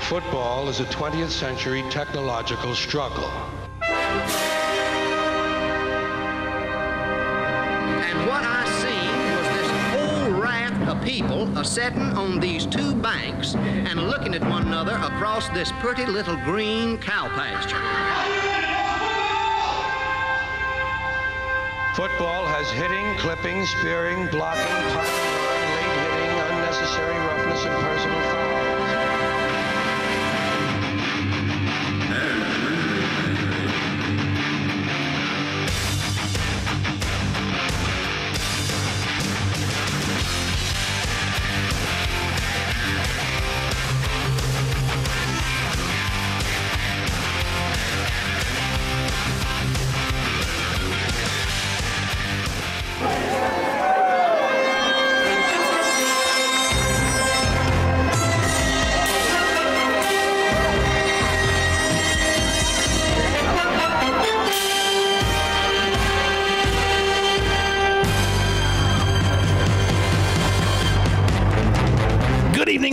Football is a 20th century technological struggle. And what I seen was this whole raft of people a-setting on these two banks and looking at one another across this pretty little green cow pasture. Football has hitting, clipping, spearing, blocking, punting, late hitting, unnecessary roughness, and personal fouls.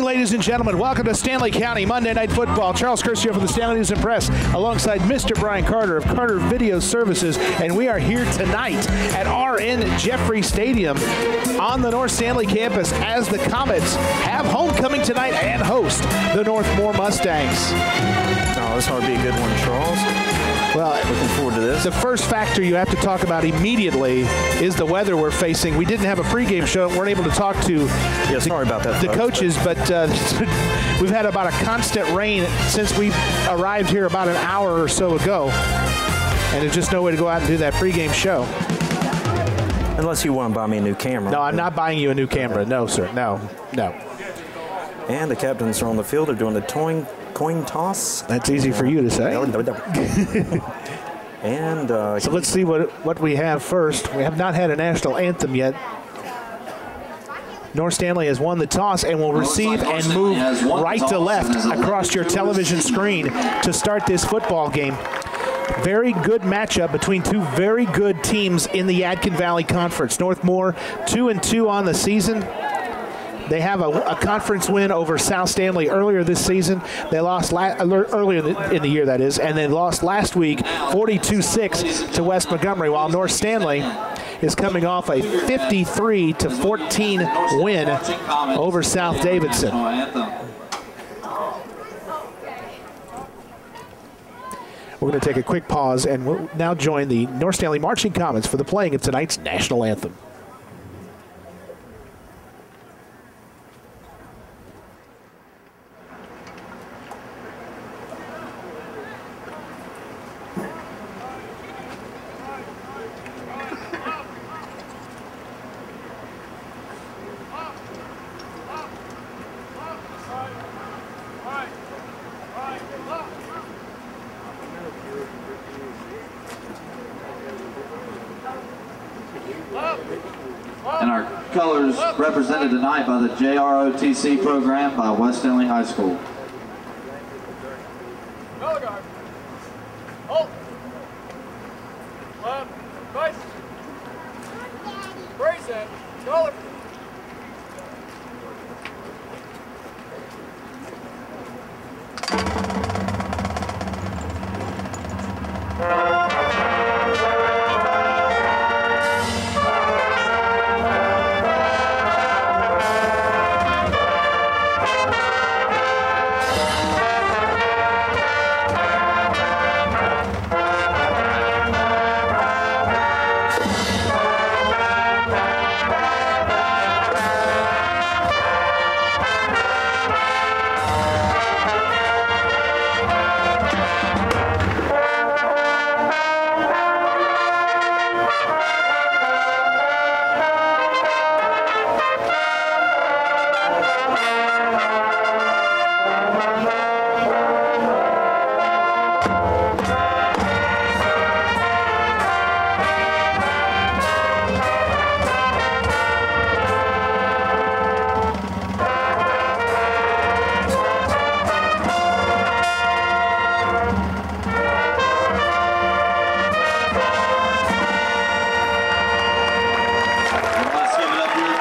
Ladies and gentlemen, welcome to Stanley County Monday Night Football. Charles Curcio from the Stanley News and Press, alongside Mr. Brian Carter of Carter Video Services, and we are here tonight at RN Jeffrey Stadium on the North Stanley campus as the Comets have homecoming tonight and host the Northmore Mustangs. Oh, this ought to be a good one, Charles. Well, looking forward to this. The first factor you have to talk about immediately is the weather we're facing. We didn't have a pregame show, weren't able to talk to sorry about that, the folks, coaches, but we've had about a constant rain since we arrived here about an hour or so ago, and there's just no way to go out and do that pregame show. Unless you want to buy me a new camera. No, I'm not buying you a new camera. No, sir. No. And the captains are on the field. They're doing the coin toss. That's easy for you to say. And so let's see what we have first. We have not had a national anthem yet. North Stanley has won the toss and will receive and move right to left across your television screen to start this football game. Very good matchup between two very good teams in the Yadkin Valley Conference. Northmore 2-2 on the season. They have a conference win over South Stanley earlier this season. They lost earlier in the year, that is, and they lost last week 42-6 to West Montgomery, while North Stanley is coming off a 53-14 win over South Davidson. We're going to take a quick pause, and we'll now join the North Stanley Marching Comets for the playing of tonight's national anthem. And our colors represented tonight by the JROTC program by West Stanley High School. Color guard. Hold. Left. Right. Brace it. Color.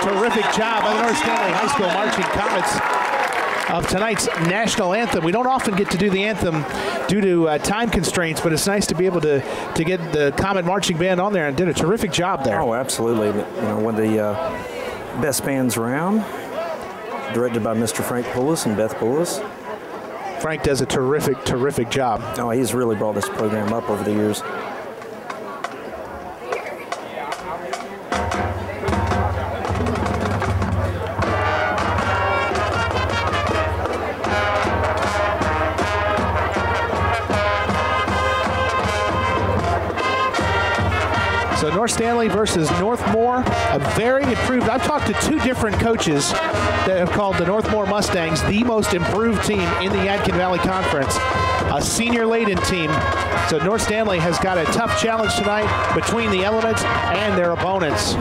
Terrific job by the North Stanley High School Marching Comets. of tonight's national anthem. We don't often get to do the anthem due to time constraints, but it's nice to be able to get the Comet Marching Band on there, and did a terrific job there. Oh, absolutely. You know, one of the best bands around, directed by Mr. Frank Poulos and Beth Poulos. Frank does a terrific, terrific job. Oh, he's really brought this program up over the years. So North Stanley versus Northmore, a very improved. I've talked to two different coaches that have called the Northmore Mustangs the most improved team in the Yadkin Valley Conference, a senior-laden team. So North Stanley has got a tough challenge tonight between the elements and their opponents.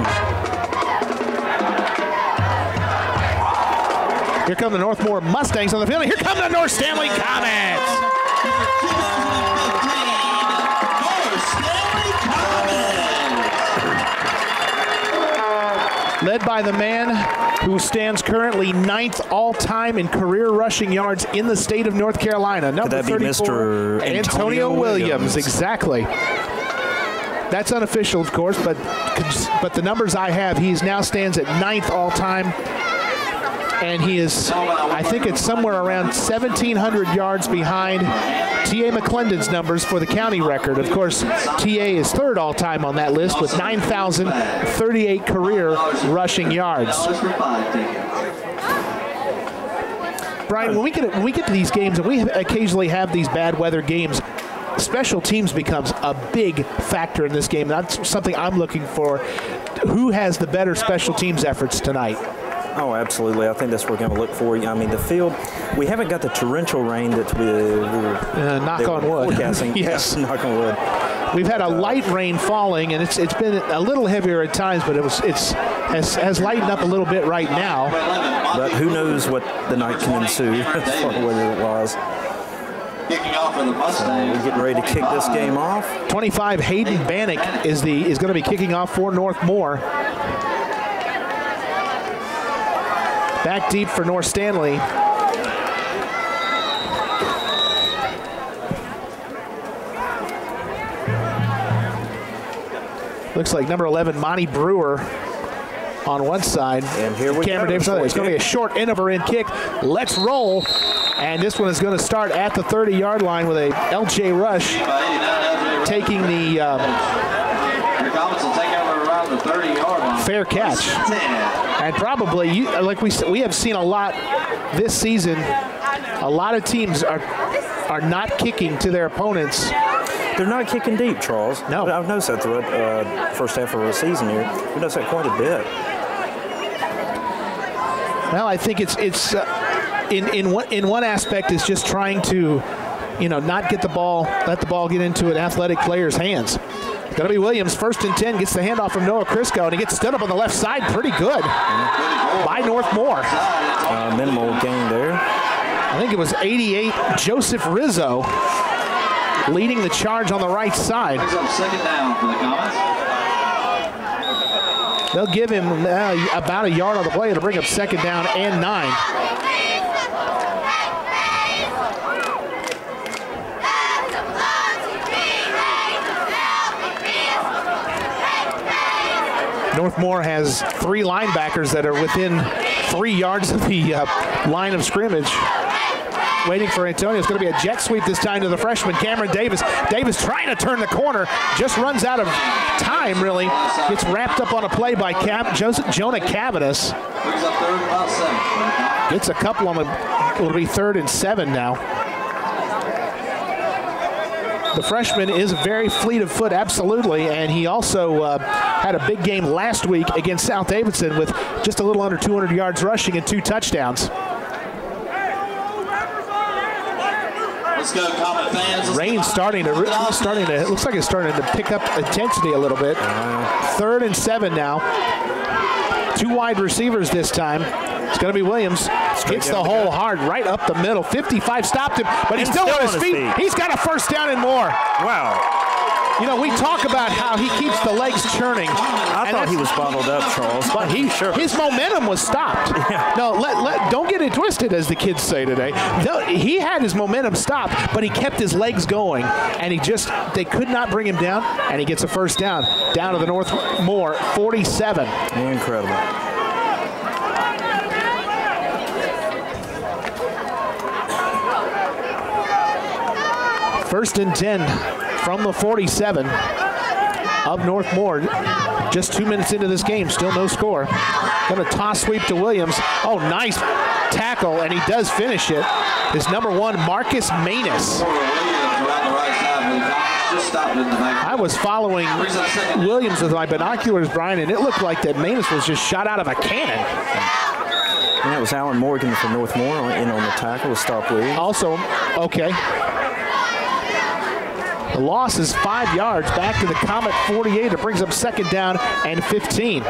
Here come the Northmore Mustangs on the field. Here come the North Stanley Comets. Led by the man who stands currently 9th all-time in career rushing yards in the state of North Carolina. Number 34, Mr. Antonio Williams. Exactly. That's unofficial, of course, but the numbers I have, he now stands at 9th all-time. And he is, I think it's somewhere around 1,700 yards behind T.A. McClendon's numbers for the county record. Of course, T.A. is 3rd all-time on that list with 9,038 career rushing yards. Brian, when we get to these games, and we occasionally have these bad weather games, special teams becomes a big factor in this game. That's something I'm looking for. Who has the better special teams efforts tonight? Oh, absolutely. I think that's what we're going to look for. I mean, the field, we haven't got the torrential rain that we were knock on wood. Forecasting. Yes. Knock on wood. We've had a light rain falling, and it's been a little heavier at times, but has lightened up a little bit right now. But who knows what the night can ensue as far as whether it was. Kicking off for the Mustangs. We're getting ready to kick this game off. 25, Hayden Bannock is going to be kicking off for Northmore. Back deep for North Stanley. Looks like number 11, Monty Brewer, on one side. And here we Cameron go. Davis on the other. It's going to be a short end over end kick. Let's roll. And this one is going to start at the 30-yard line with a LJ Rush taking the fair catch. And probably, like we have seen a lot this season, a lot of teams are not kicking to their opponents. They're not kicking deep, Charles. No. I've noticed that throughout the first half of the season here. We've noticed that quite a bit. Well, I think it's in one aspect it's just trying to, not get the ball, let the ball get into an athletic player's hands. Going to be Williams, 1st and 10, gets the handoff from Noah Crisco, and he gets stood up on the left side pretty good by Northmore. Minimal gain there. I think it was 88, Joseph Rizzo leading the charge on the right side. Brings up 2nd down for the Comets. They'll give him about a yard on the play to bring up 2nd down and 9. Northmore has 3 linebackers that are within 3 yards of the line of scrimmage. Waiting for Antonio. It's going to be a jet sweep this time to the freshman, Cameron Davis. Davis trying to turn the corner, just runs out of time, really. Gets wrapped up on a play by Jonah Cavanis. Gets a couple on it'll be 3rd and 7 now. The freshman is very fleet of foot, absolutely, and he also had a big game last week against South Davidson with just a little under 200 yards rushing and 2 touchdowns. Let's go, Comet fans. Rain starting to, it looks like it's starting to pick up intensity a little bit. 3rd and 7 now. 2 wide receivers this time. It's going to be Williams. Hits the hole hard right up the middle. 55 stopped him, but he's still on his feet. He's got a 1st down and more. Wow. You know, we talk about how he keeps the legs churning. I thought he was bottled up, Charles. But his momentum was stopped. Yeah. No, don't get it twisted, as the kids say today. No, he had his momentum stopped, but he kept his legs going, and they could not bring him down, and he gets a first down to the Northmore 47. Incredible. First and 10 from the 47 of Northmore. Just 2 minutes into this game, still no score. Going to toss sweep to Williams. Oh, nice tackle, and he does finish it. His number 1, Marcus Manus. I was following Williams with my binoculars, Brian, and it looked like that Manus was just shot out of a cannon. And that was Alan Morgan from Northmore in on the tackle to stop Williams. Also, okay. The loss is 5 yards back to the Comet 48. It brings up second down and 15.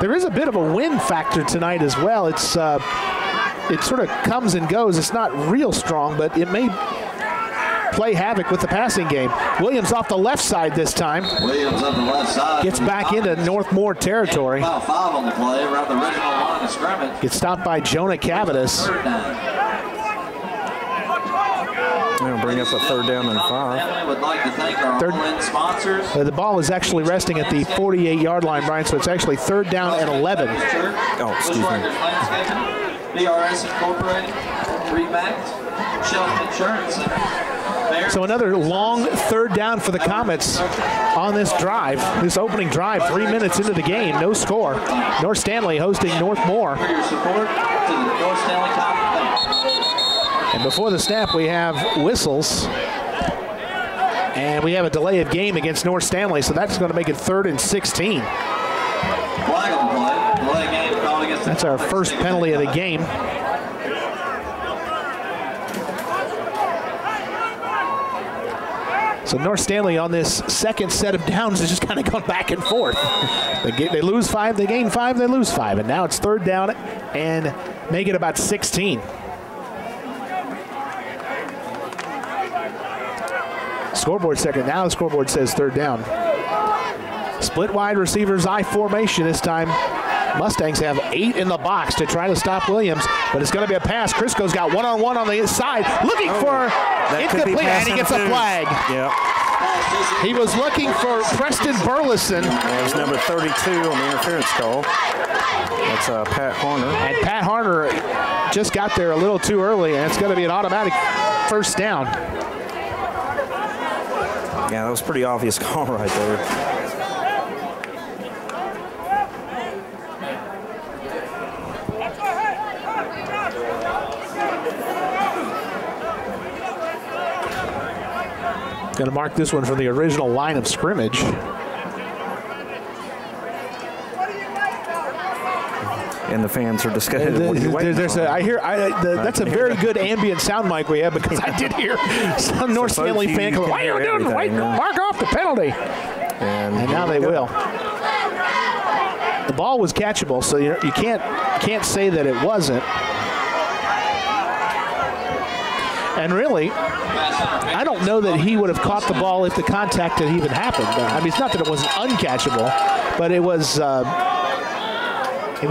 There is a bit of a wind factor tonight as well. It sort of comes and goes. It's not real strong, but it may play havoc with the passing game. Williams off the left side this time. Williams on the left side. Gets back into Northmore territory. About 5 on the play around the original line of scrimmage. Gets stopped by Jonah Cavadas. They'll bring up a third down and 5. Would like to thank our all-in sponsors. The ball is actually resting at the 48-yard line, Brian, so it's actually third down and 11. Oh, excuse me. BRS Incorporated, Remax, Shelton Insurance Center. So another long third down for the Comets on this drive, this opening drive, 3 minutes into the game, no score. North Stanley hosting Northmore. For your support to the North Stanley Comet Bank. And before the snap, we have whistles. And we have a delay of game against North Stanley, so that's going to make it 3rd and 16. Flag on the play. Delay game called against. That's our first penalty of the game. So North Stanley on this second set of downs is just kind of going back and forth. They lose 5, they gain 5, they lose 5. And now it's third down and make it about 16. Scoreboard second. Now the scoreboard says third down. Split wide receivers, I formation this time. Mustangs have 8 in the box to try to stop Williams, but it's going to be a pass. Crisco's got one-on-one on the inside, looking for incomplete, and he gets a flag. Yep. He was looking for Preston Burleson. That was number 32 on the interference call. That's Pat Harner. And Pat Harner just got there a little too early, and it's going to be an automatic first down. Yeah, that was a pretty obvious call right there. Going to mark this one from the original line of scrimmage. And the fans are discussing. That's a very good ambient sound mic we have, because I did hear some North Stanley fan go, "What are you doing? Wait, mark off the penalty." And now they will. The ball was catchable, so you can't say that it wasn't. And really, I don't know that he would have caught the ball if the contact had even happened. I mean, it's not that it wasn't uncatchable, but it was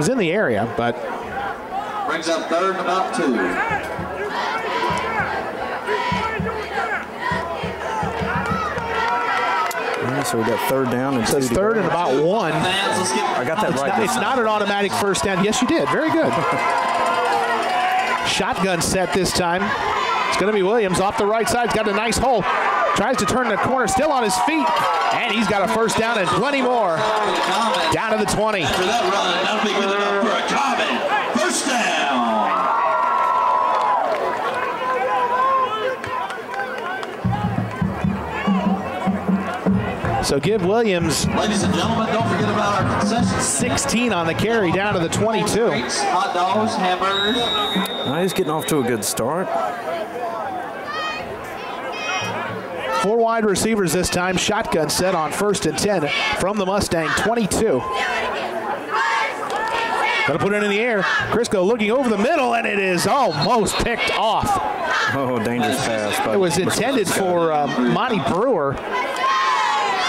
in the area. But brings up third and about 2. So we got third down and so it's third and about 1. I got that right. It's not an automatic first down. Yes, you did. Very good. Shotgun set this time. It's going to be Williams off the right side. He's got a nice hole. Tries to turn the corner, still on his feet. And he's got a first down and plenty more. Down to the 20. After that run, that'll be good enough for a Comet. First down. So give Williams, ladies and gentlemen, don't forget about our concessions. 16 on the carry, down to the 22. Hot dogs, hamburgers. He's getting off to a good start. 4 wide receivers this time. Shotgun set on 1st and 10 from the Mustang 22. Gonna put it in the air. Crisco looking over the middle, and it is almost picked off. Oh, dangerous pass. It was intended for Monty Brewer.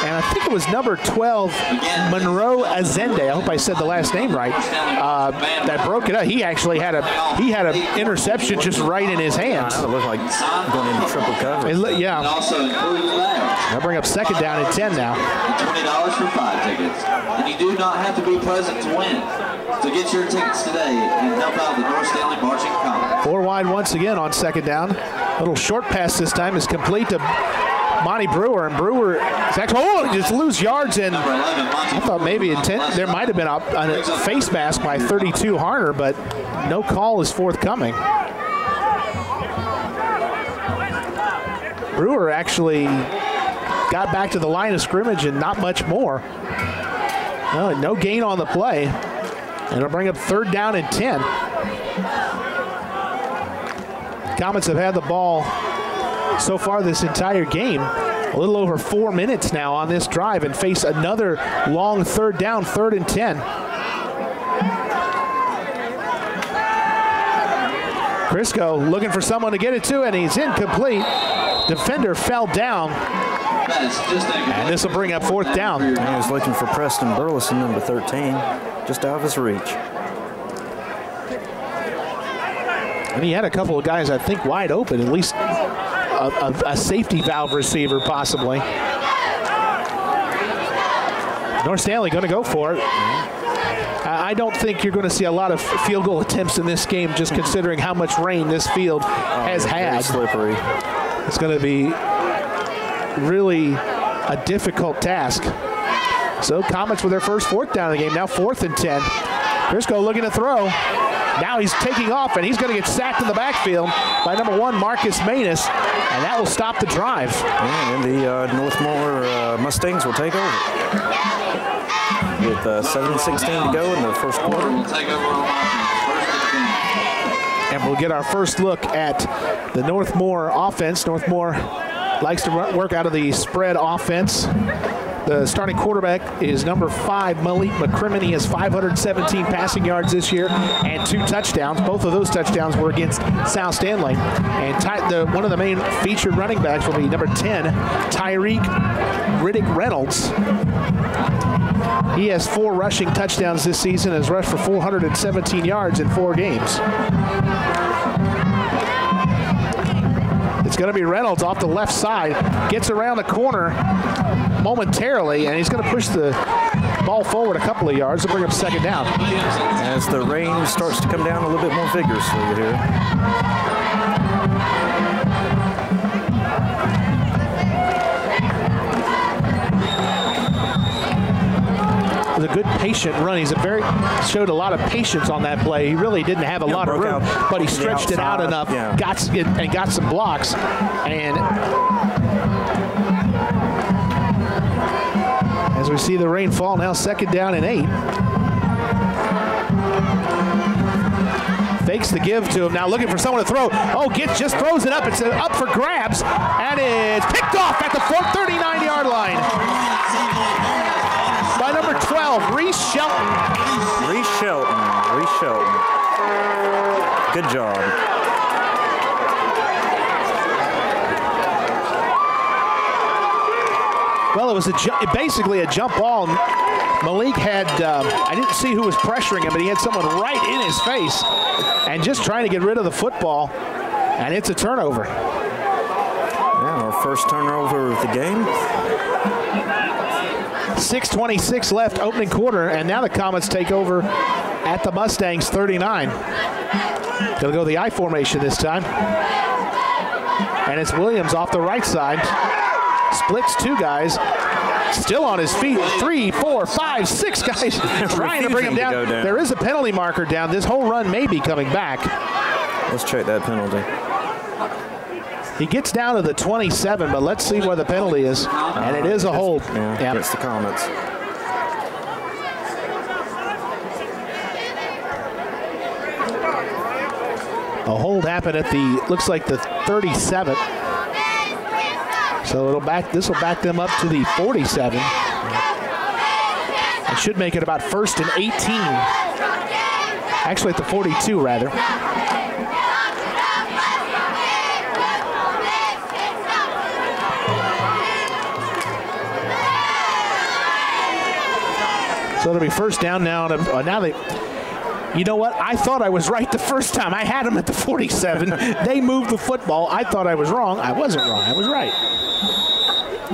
And I think it was number 12, Monroe Azende. I hope I said the last name right. That broke it up. He actually had an interception just right in his hands. It looked like going into triple coverage. Yeah. I'll bring up second down and 10 now. $20 for 5 tickets. And you do not have to be present to win. So get your tickets today and help out the North Stanley Marching Common. 4 wide once again on second down. A little short pass this time is complete to Monty Brewer, and Brewer is actually just lose yards, and I thought maybe there might have been a face mask by 32 Harner, but no call is forthcoming. Brewer actually got back to the line of scrimmage and not much more. No gain on the play, and it'll bring up third down and 10. Comets have had the ball so far this entire game, a little over 4 minutes now on this drive, and face another long third down, 3rd and 10. Crisco looking for someone to get it to, and he's incomplete. Defender fell down, and this will bring up 4th down. He was looking for Preston Burleson, number 13, just out of his reach. And he had a couple of guys, I think, wide open, at least a safety valve receiver, possibly. North Stanley going to go for it. I don't think you're going to see a lot of field goal attempts in this game, just considering how much rain this field has had. Slippery. It's going to be really a difficult task. So Comets with their first 4th down of the game, now 4th and 10. Crisco looking to throw. Now he's taking off, and he's going to get sacked in the backfield by number 1, Marcus Manus, and that will stop the drive. And the Northmore Mustangs will take over. With 7:16 to go in the first quarter. And we'll get our first look at the Northmore offense. Northmore likes to work out of the spread offense. The starting quarterback is number 5, Malik McCrimmon. He has 517 passing yards this year and 2 touchdowns. Both of those touchdowns were against South Stanley. And one of the main featured running backs will be number 10, Tyreek Riddick Reynolds. He has 4 rushing touchdowns this season and has rushed for 417 yards in 4 games. It's going to be Reynolds off the left side, gets around the corner momentarily, and he's going to push the ball forward a couple of yards to bring up second down. As the rain starts to come down a little bit more vigorously here. It was a good patient run. Showed a lot of patience on that play. He really didn't have a lot of room, but he stretched it out enough, got some blocks, and as we see the rain fall, now second down and 8. Fakes the give to him, now looking for someone to throw. Just throws it up. It's up for grabs, and it's picked off at the 39-yard line by number 12, Reese Shelton. Reese Shelton. Good job. Well, it was basically a jump ball. Malik had, I didn't see who was pressuring him, but he had someone right in his face and just trying to get rid of the football, and it's a turnover. Yeah, our first turnover of the game. 6:26 left, opening quarter, and now the Comets take over at the Mustangs 39. They'll go the I formation this time. And it's Williams off the right side. Splits 2 guys. Still on his feet. 3, 4, 5, 6 guys trying to bring him down. There is a penalty marker down. This whole run may be coming back. Let's check that penalty. He gets down to the 27, but let's see where the penalty is. And it is a hold. Yeah, against the Comets. A hold happened at looks like the 37th. So this will back them up to the 47. It should make it about 1st and 18. Actually, at the 42, rather. So it'll be first down now. Now they, you know what? I thought I was right the first time. I had them at the 47. They moved the football. I thought I was wrong. I wasn't wrong. I was right.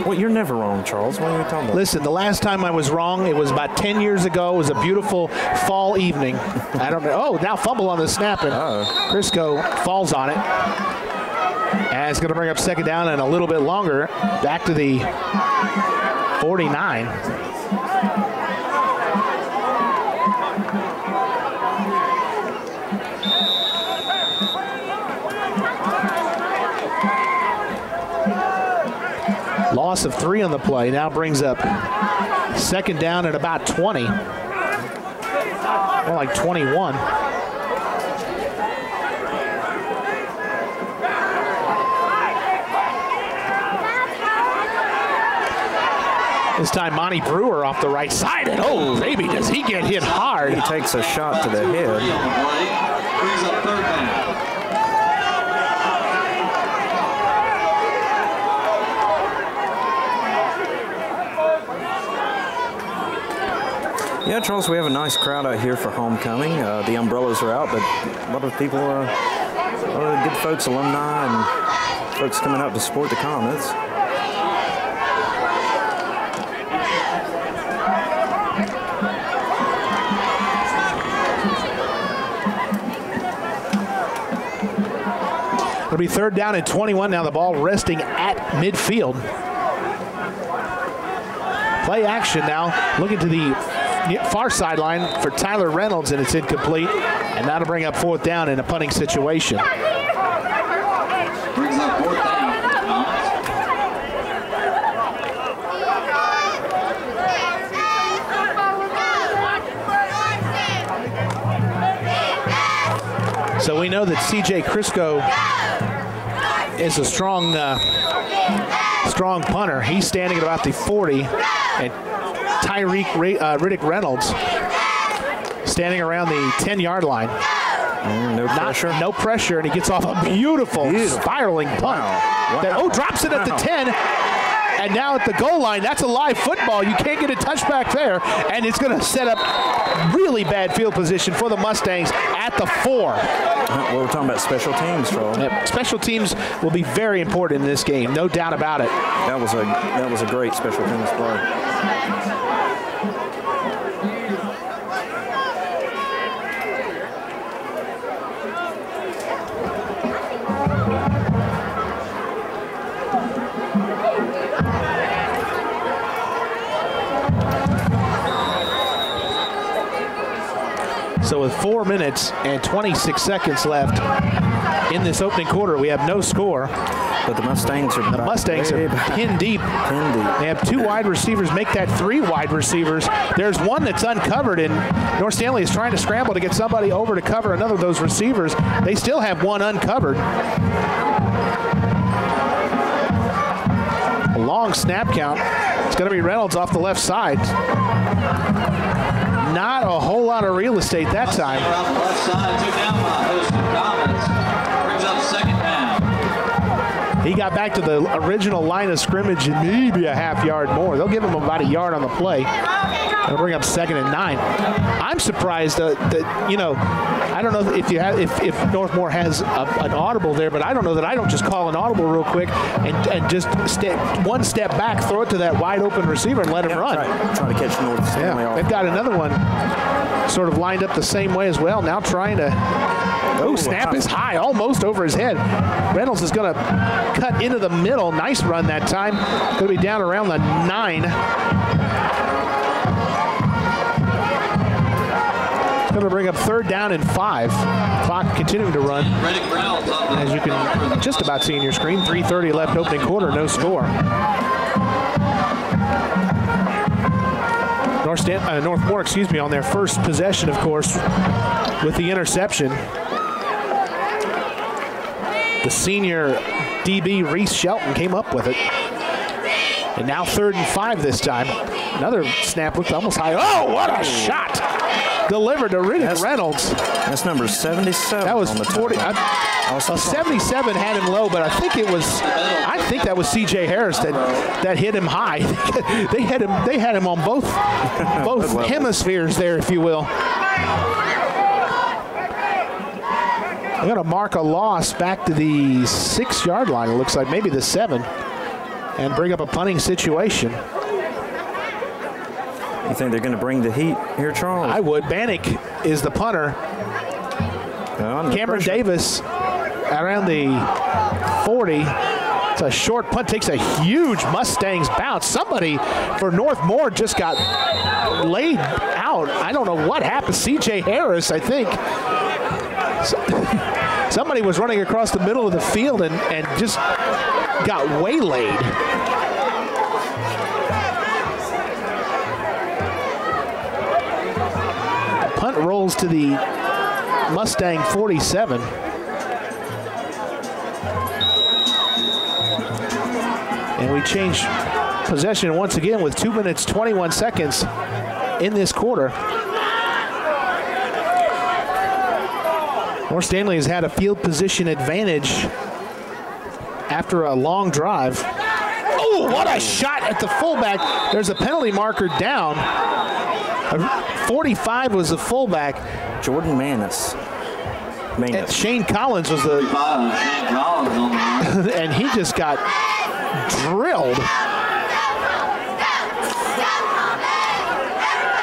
Well, you're never wrong, Charles. What are you talking about? Listen, the last time I was wrong, it was about 10 years ago. It was a beautiful fall evening. I don't know. Oh, now fumble on the snap, and Crisco falls on it. And it's going to bring up second down and a little bit longer. Back to the 49. Loss of 3 on the play. Now brings up second down at about 20. More like 21. This time Monty Brewer off the right side. And oh, baby, does he get hit hard. He takes a shot to the head. Brings up third down. Yeah, Charles, we have a nice crowd out here for homecoming. The umbrellas are out, but a lot of people, a lot of good folks, alumni, and folks coming out to support the Comets. It'll be third down and 21 now. The ball resting at midfield. Play action now. Looking to the far sideline for Tyler Reynolds, and it's incomplete. And that'll bring up fourth down in a punting situation. Brings up fourth down. So we know that C.J. Crisco is a strong punter. He's standing at about the 40, and Riddick Reynolds standing around the 10-yard line. No pressure. No pressure, and he gets off a beautiful spiraling punt. Wow. That, drops it at the 10. And now at the goal line, that's a live football. You can't get a touchback there, and it's going to set up really bad field position for the Mustangs at the 4. Well, we're talking about special teams, Charles. Yep. Special teams will be very important in this game, no doubt about it. That was a great special teams play. So with 4 minutes and 26 seconds left in this opening quarter, we have no score. But the Mustangs are pinned deep. They have 2 wide receivers, make that 3 wide receivers. There's one that's uncovered, and North Stanley is trying to scramble to get somebody over to cover another of those receivers. They still have one uncovered. A long snap count. It's going to be Reynolds off the left side. Not a whole lot of real estate that time. Around the left side, 2 down by Houston Comets. Brings up second down. He got back to the original line of scrimmage and maybe a half yard more. They'll give him about a yard on the play. They'll bring up second and 9. I'm surprised that, you know, I don't know if Northmore has an audible there, but I don't know that I don't just call an audible real quick and just one step back, throw it to that wide open receiver and let him run. Try to catch North Stanley off. They've got another one sort of lined up the same way as well. Now trying to, snap is high, almost over his head. Reynolds is going to cut into the middle. Nice run that time. Going to be down around the 9. Going to bring up third down and 5. Clock continuing to run. As you can just about see in your screen, 3:30 left opening quarter, no score. Northmore, on their first possession, of course, with the interception. The senior DB, Reese Shelton, came up with it. And now 3rd and 5 this time. Another snap looked almost high. Oh, what a shot! delivered to Riddick Reynolds. That's number 77. That was on the 40. 77 had him low, but I think that was C.J. Harris that hit him high. they had him on both hemispheres there, if you will. I'm going to mark a loss back to the 6-yard line. It looks like maybe the 7, and bring up a punting situation. You think they're going to bring the heat here, Charles? I would. Bannock is the punter. Cameron Davis around the 40. It's a short punt, takes a huge Mustangs bounce. Somebody for Northmore just got laid out. I don't know what happened. C.J. Harris, I think. Somebody was running across the middle of the field and just got waylaid. The punt rolls to the Mustang 47. And we change possession once again with 2 minutes, 21 seconds in this quarter. North Stanley has had a field position advantage after a long drive. Oh, what a shot at the fullback. There's a penalty marker down. 45 was the fullback. Jordan Manis. And Shane Collins was the... and he just got drilled.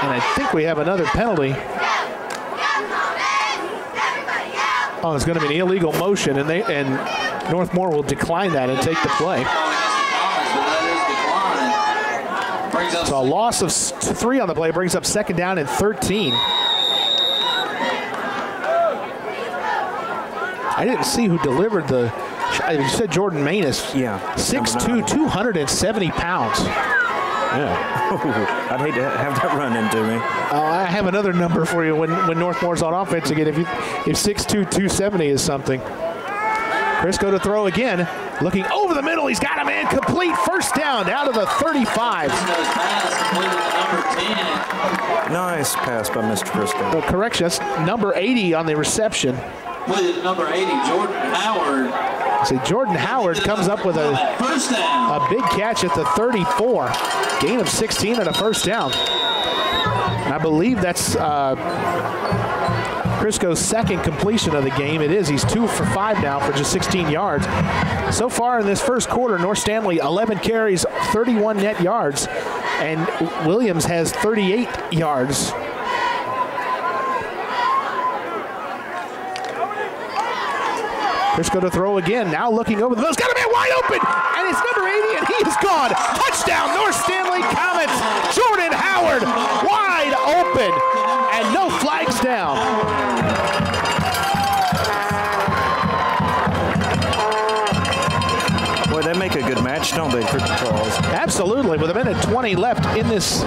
And I think we have another penalty. Oh, it's going to be an illegal motion, and Northmore will decline that and take the play. So a loss of 3 on the play brings up 2nd down and 13. I didn't see who delivered the. You said Jordan Manis. Yeah. 6'2", 270 pounds. Yeah. I'd hate to have that run into me. I have another number for you when Northmore's on offense again. If 6'2", 270 is something. Crisco to throw again. Looking over the middle. He's got a man complete. First down out of the 35. Nice pass by Mr. Crisco. Well, correction, that's number 80 on the reception. With number 80, Jordan Howard. See, Jordan Howard comes up with a first down. A big catch at the 34. Gain of 16 and a first down. And I believe that's Crisco's 2nd completion of the game. It is. He's 2 for 5 now for just 16 yards. So far in this first quarter, North Stanley 11 carries, 31 net yards, and Williams has 38 yards. Crisco to throw again. Now looking over the middle. It's got a man wide open, and it's number 80, and he is gone. Touchdown, North Stanley Comets. Jordan Howard wide open, and no flags down. Boy, they make a good match, don't they, Charles? Absolutely. With a minute 20 left in this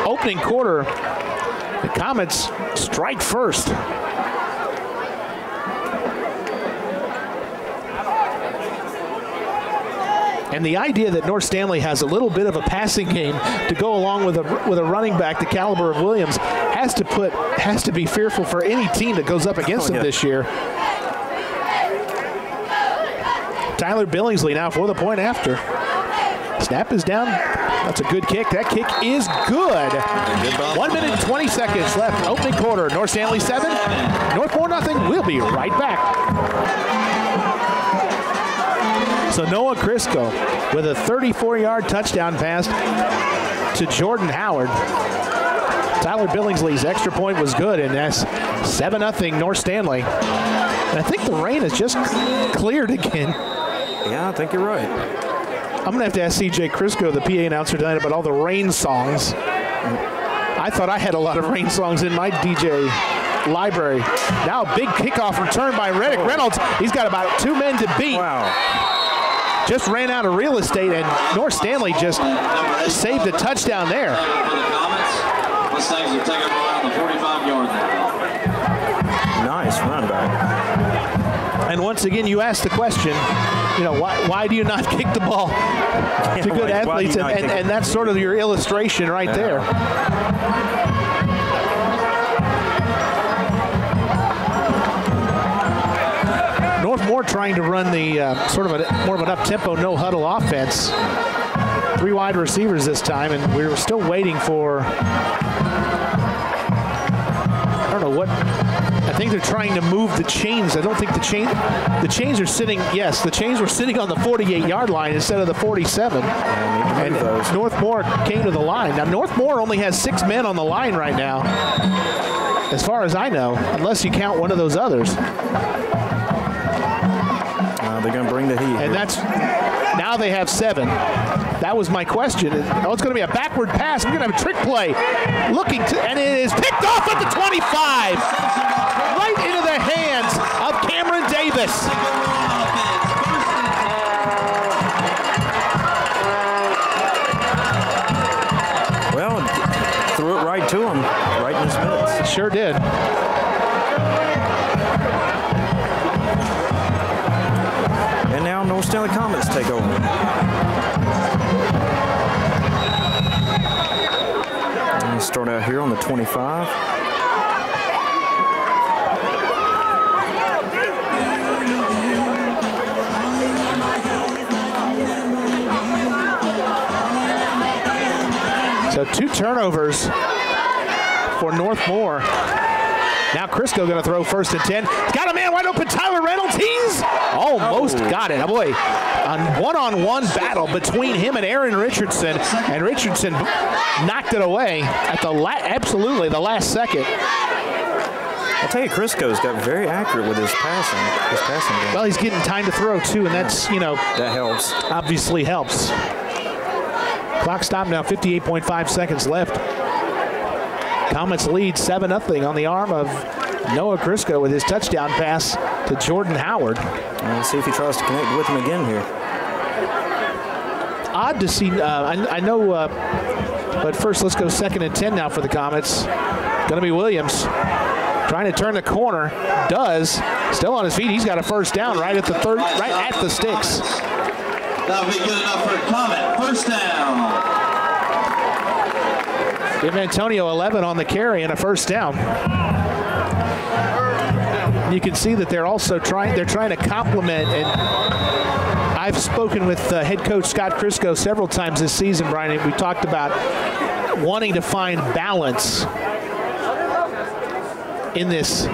opening quarter, the Comets strike first. And the idea that North Stanley has a little bit of a passing game to go along with a running back the caliber of Williams has to be fearful for any team that goes up against them this year. Tyler Billingsley now for the point after. Snap is down. That's a good kick. That kick is good. 1 minute and 20 seconds left. Opening quarter. North Stanley 7. Northmore nothing. We'll be right back. So Noah Crisco with a 34-yard touchdown pass to Jordan Howard. Tyler Billingsley's extra point was good, and that's 7-0 North Stanley. And I think the rain has just cleared again. Yeah, I think you're right. I'm going to have to ask C.J. Crisco, the PA announcer tonight, about all the rain songs. I thought I had a lot of rain songs in my DJ library. Now a big kickoff return by Riddick Reynolds. He's got about 2 men to beat. Wow. Just ran out of real estate, and North Stanley just saved a touchdown there. Mustangs will take up around the 45-yard line. Nice run back. And once again, you asked the question, you know, why do you not kick the ball to good athletes? And that's sort of your illustration right there. trying to run the sort of more of an up-tempo, no-huddle offense. 3 wide receivers this time, and we were still waiting for, I don't know what, I think they're trying to move the chains. I don't think the chains are sitting, yes, the chains were sitting on the 48-yard line instead of the 47. And Northmore came to the line. Now, Northmore only has 6 men on the line right now, as far as I know, unless you count one of those others. They're going to bring the heat. And that's, now they have 7. That was my question. Oh, it's going to be a backward pass. We're going to have a trick play. Looking to, and it is picked off at the 25. Right into the hands of Cameron Davis. Well, threw it right to him, right in his mitts. It sure did. And now North Stanley Comets take over. And we start out here on the 25. So 2 turnovers for Northmore. Now Crisco going to throw 1st and 10. Got a man wide open, Tyler Reynolds. He's almost got it. Oh boy, a one-on-one battle between him and Aaron Richardson, and Richardson knocked it away at the absolutely the last second. I'll tell you, Crisco's got very accurate with his passing game. Well, he's getting time to throw too, and that's, you know, that helps. Obviously helps. Clock stopped now, 58.5 seconds left. Comets lead 7-0 on the arm of Noah Crisco with his touchdown pass to Jordan Howard. Let's see if he tries to connect with him again here. Odd to see, I know, but first let's go 2nd and 10 now for the Comets. Going to be Williams trying to turn the corner. Does. Still on his feet. He's got a 1st down right at the right at the sticks. That'll be good enough for a Comet. 1st down. Give Antonio 11 on the carry and a 1st down. You can see that they're also trying to complement, and I've spoken with head coach Scott Crisco several times this season, Brian, and we talked about wanting to find balance in this,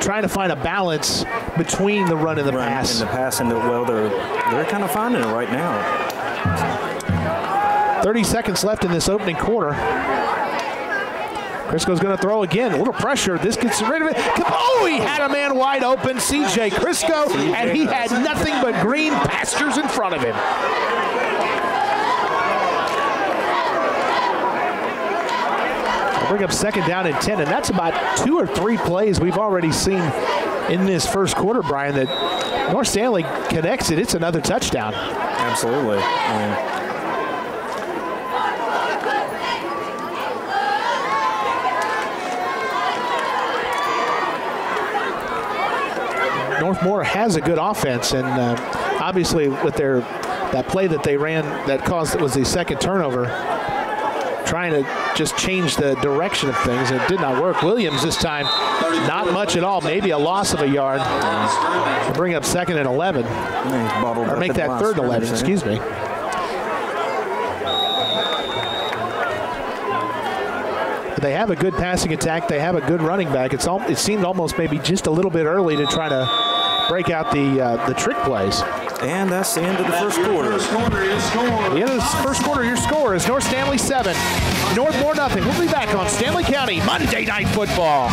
trying to find a balance between the run and the pass. And the pass, and well, they're kind of finding it right now. 30 seconds left in this opening quarter. Crisco's going to throw again. A little pressure. This gets rid of it. Oh, he had a man wide open, C.J. Crisco, and he had nothing but green pastures in front of him. I'll bring up 2nd down and 10, and that's about 2 or 3 plays we've already seen in this first quarter, Brian, that North Stanley connects it. It's another touchdown. Absolutely. Northmore has a good offense, and obviously with that play that they ran that was the 2nd turnover, trying to just change the direction of things, and it did not work. Williams this time, not much at all, maybe a loss of a yard. To bring up 2nd and 11, or make that 3rd and 11, excuse me. They have a good passing attack. They have a good running back. It seemed almost maybe just a little bit early to try to break out the trick plays. And that's the end of the first quarter. The end of the first quarter, your score is North Stanley 7, Northmore nothing. We'll be back on Stanley County Monday Night Football.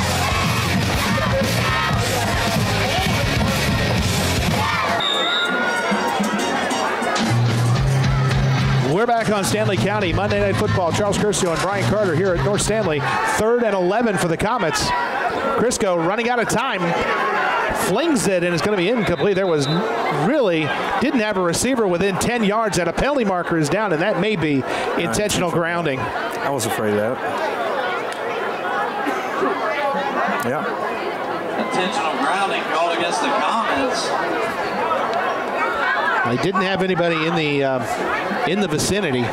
We're back on Stanley County Monday Night Football. Charles Curcio and Brian Carter here at North Stanley. 3rd and 11 for the Comets. Crisco running out of time, flings it, and it's going to be incomplete. There was really, didn't have a receiver within 10 yards, and a penalty marker is down, and that may be intentional grounding. I was afraid of that. Yeah. Intentional grounding called against the Comets. They didn't have anybody in the vicinity.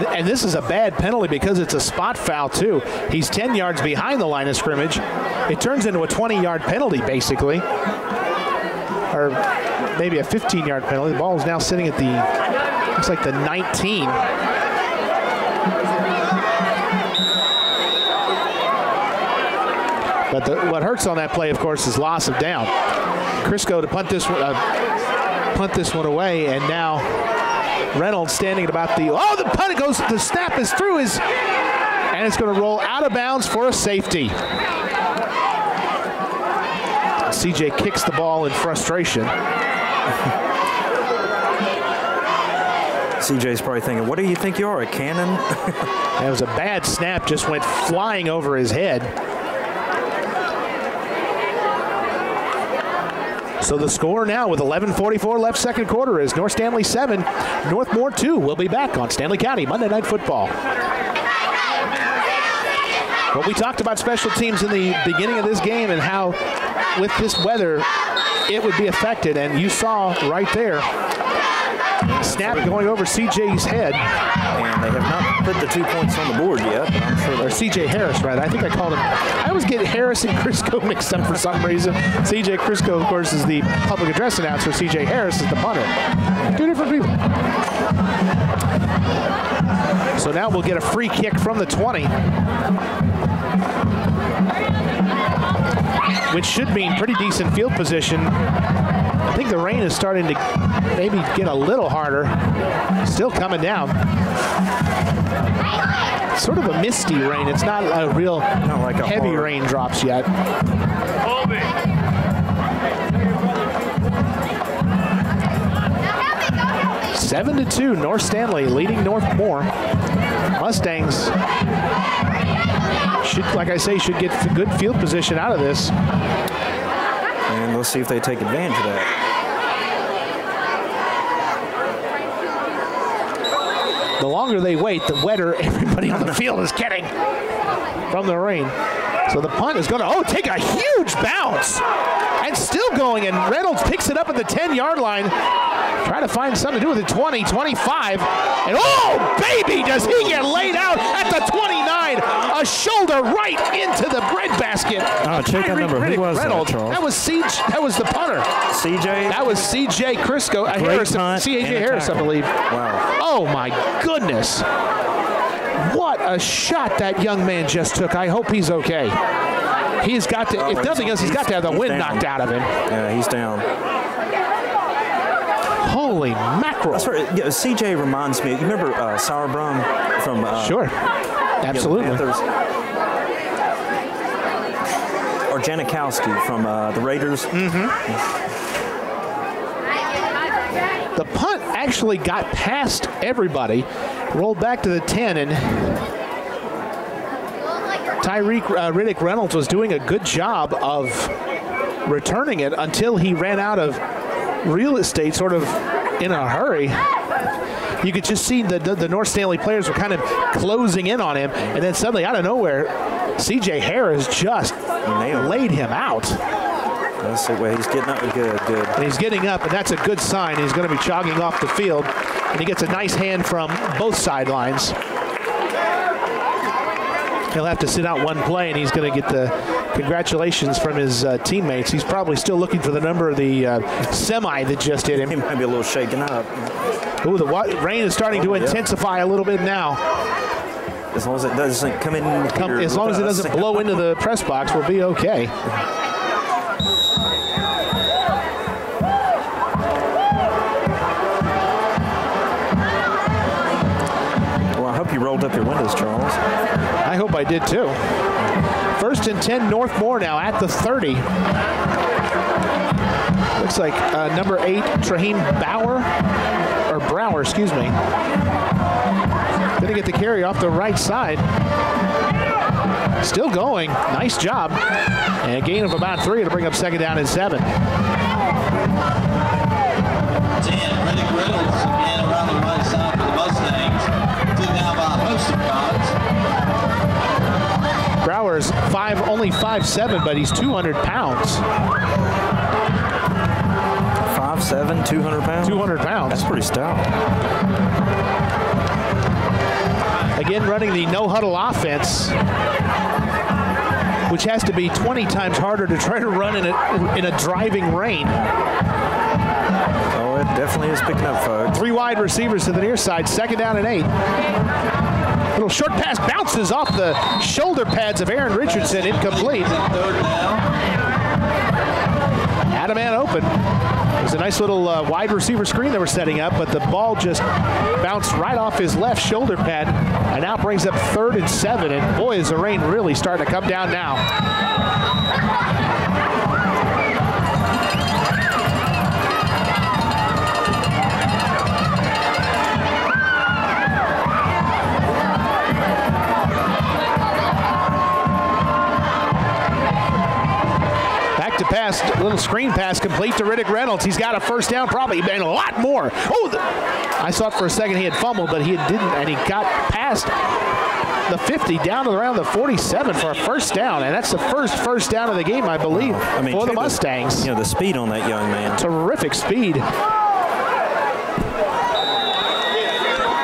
And this is a bad penalty because it's a spot foul, too. He's 10 yards behind the line of scrimmage. It turns into a 20-yard penalty, basically. Or maybe a 15-yard penalty. The ball is now sitting at the, looks like the 19. But what hurts on that play, of course, is loss of down. Crisco to punt this one away, and now Reynolds standing at about the, the punt goes, the snap is through his, and it's going to roll out of bounds for a safety. CJ kicks the ball in frustration. CJ's probably thinking, what do you think you are, a cannon? That was a bad snap, just went flying over his head. So the score now with 11:44 left second quarter is North Stanley 7, Northmore 2. We'll be back on Stanley County Monday Night Football. Well, we talked about special teams in the beginning of this game and how with this weather it would be affected, and you saw right there snap going over CJ's head. And they have not put the 2 points on the board yet, but I'm sure or CJ Harris, right? I think I called him. I always get Harris and Crisco mixed up for some reason. CJ Crisco, of course, is the public address announcer. CJ Harris is the punter. Two different people. So now we'll get a free kick from the 20. Which should mean pretty decent field position. I think the rain is starting to maybe get a little harder. Still coming down. Sort of a misty rain. It's not a real heavy raindrops yet. 7-2, North Stanley leading Northmore. Mustangs should, like I say, should get good field position out of this. And we'll see if they take advantage of that. The longer they wait, the wetter everybody on the field is getting from the rain. So the punt is going to, take a huge bounce. And still going, and Reynolds picks it up at the 10-yard line. Trying to find something to do with it, 20, 25. And baby, does he get laid out at the 29. A shoulder right into the breadbasket. Check that number. Who was Reynolds. that, Charles? That was the punter. CJ? That was CJ Crisco. Harris, CJ Harris, I believe. Wow. Oh, my goodness. What a shot that young man just took. I hope he's okay. He's got to, if nothing else, he's got to have the wind knocked out of him. Yeah, he's down. Holy mackerel. That's right. Yeah, CJ reminds me, you remember Sauerbrunn from... Sure. Absolutely. Or Janikowski from the Raiders. Mm-hmm. The punt actually got past everybody, rolled back to the 10, and Tyreek Riddick Reynolds was doing a good job of returning it until he ran out of real estate sort of in a hurry. You could just see the North Stanley players were kind of closing in on him, and then suddenly out of nowhere, CJ Harris just laid him out. Let's see, he's getting up. Good. And he's getting up, and that's a good sign. He's going to be jogging off the field, and he gets a nice hand from both sidelines. He'll have to sit out one play, and he's going to get the congratulations from his teammates. He's probably still looking for the number of the semi that just hit him. He might be a little shaken up. Ooh, the rain is starting to intensify a little bit now. As long as it doesn't come in here. As long as it doesn't blow into the press box, we'll be okay. Well, I hope you rolled up your windows, Charles. I hope I did too. 1st and 10, Northmore now at the 30. Looks like number 8, Traheen Brower, excuse me. Gonna get the carry off the right side. Still going, nice job. And a gain of about 3 to bring up 2nd down and 7. 10, Riddick Reynolds again around the right side for the Mustangs. Took down by a host of guys. Brower's only 5'7", but he's 200 pounds. 5'7", 200 pounds? 200 pounds. That's pretty stout. running the no-huddle offense, which has to be 20 times harder to try to run in a driving rain. Oh, it definitely is picking up, folks. 3 wide receivers to the near side, 2nd down and 8. Little short pass bounces off the shoulder pads of Aaron Richardson, incomplete. Had a man open. It was a nice little wide receiver screen they were setting up, but the ball just bounced right off his left shoulder pad and now brings up 3rd and 7. And boy, is the rain really starting to come down now. Pass, little screen pass complete to Riddick Reynolds. He's got a 1st down, probably, and a lot more. Oh, I thought for a second he had fumbled, but he didn't, and he got past the 50 down to around the 47 for a 1st down, and that's the first down of the game, I believe, for the Mustangs. You know, the speed on that young man. Terrific speed.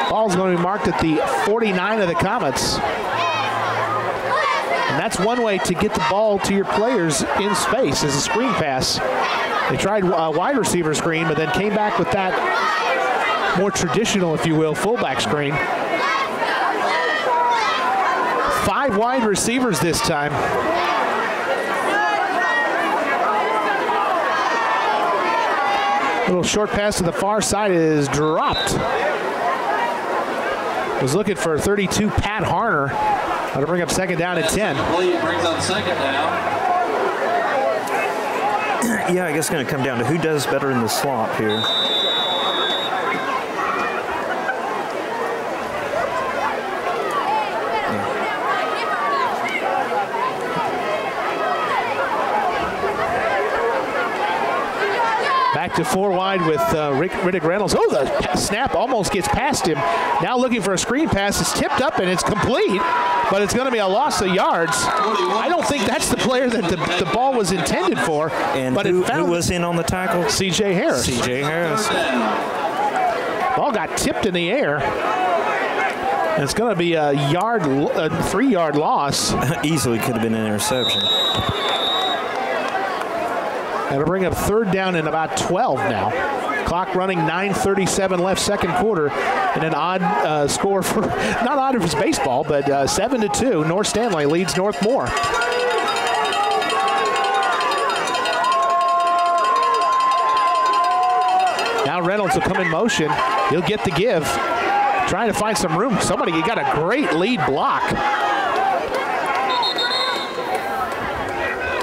Ball's going to be marked at the 49 of the Comets. And that's one way to get the ball to your players in space, is a screen pass. They tried a wide receiver screen, but then came back with that more traditional, if you will, fullback screen. 5 wide receivers this time. Little short pass to the far side is dropped. Was looking for 32, Pat Harner. That'll bring up 2nd down and 10. Brings up 2nd down. Yeah, I guess it's going to come down to who does better in the slot here. Back to 4 wide with Riddick Reynolds. Oh, the snap almost gets past him. Now looking for a screen pass. It's tipped up and it's complete, but it's going to be a loss of yards. I don't think that's the player that the ball was intended for. And but who it was in on the tackle? C.J. Harris. C.J. Harris. Ball got tipped in the air. And it's going to be a 3-yard loss. Easily could have been an interception. That'll bring up 3rd down and about 12 now. Clock running, 9:37 left, 2nd quarter, and an odd score for, not odd if it's baseball, but 7-2. North Stanley leads Northmore. Now Reynolds will come in motion. He'll get the give. Trying to find some room. Somebody got a great lead block.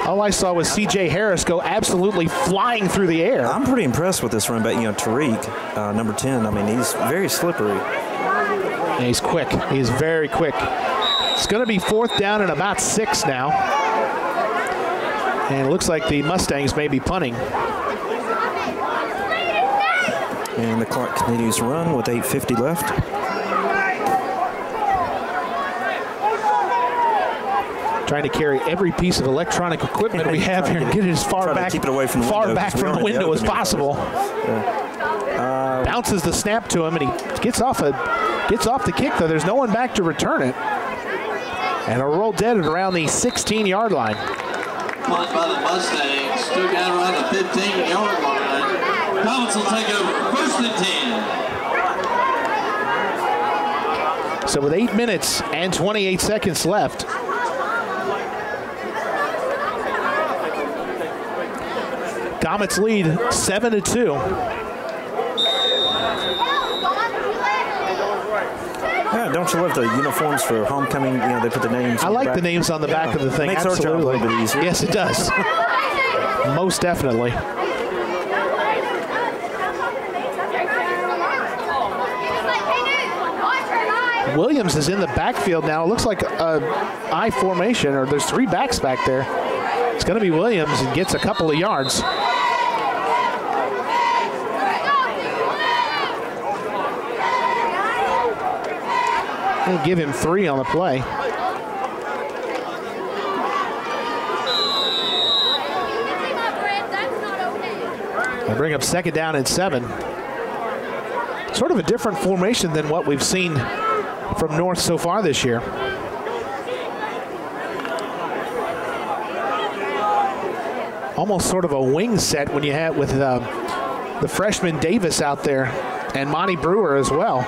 All I saw was C.J. Harris go absolutely flying through the air. I'm pretty impressed with this run back. You know, Tariq, number 10. I mean, he's very slippery. And he's quick. He's very quick. It's going to be 4th down and about 6 now. And it looks like the Mustangs may be punting. And the clock continues to run with 8:50 left. Trying to carry every piece of electronic equipment we have here and get it as far back, keep it away from the window, back from the window as possible. Bounces the snap to him, and he gets off the kick, though. There's no one back to return it. And a roll dead at around the 16-yard line. Punt by the Mustangs, took out around the 15-yard line. Comets will take over 1st and 10. So with 8 minutes and 28 seconds left, Comets lead 7-2. Yeah, don't you love the uniforms for homecoming? You know, they put the names. I like the names on the back of the thing. Makes our job a little bit easier. Yes, it does. Most definitely. Williams is in the backfield now. It looks like a I formation, or there's 3 backs back there. It's going to be Williams and gets a couple of yards. We'll give him 3 on the play. They bring up 2nd down and 7. Sort of a different formation than what we've seen from North so far this year. Almost sort of a wing set when you have with the freshman Davis out there and Monty Brewer as well.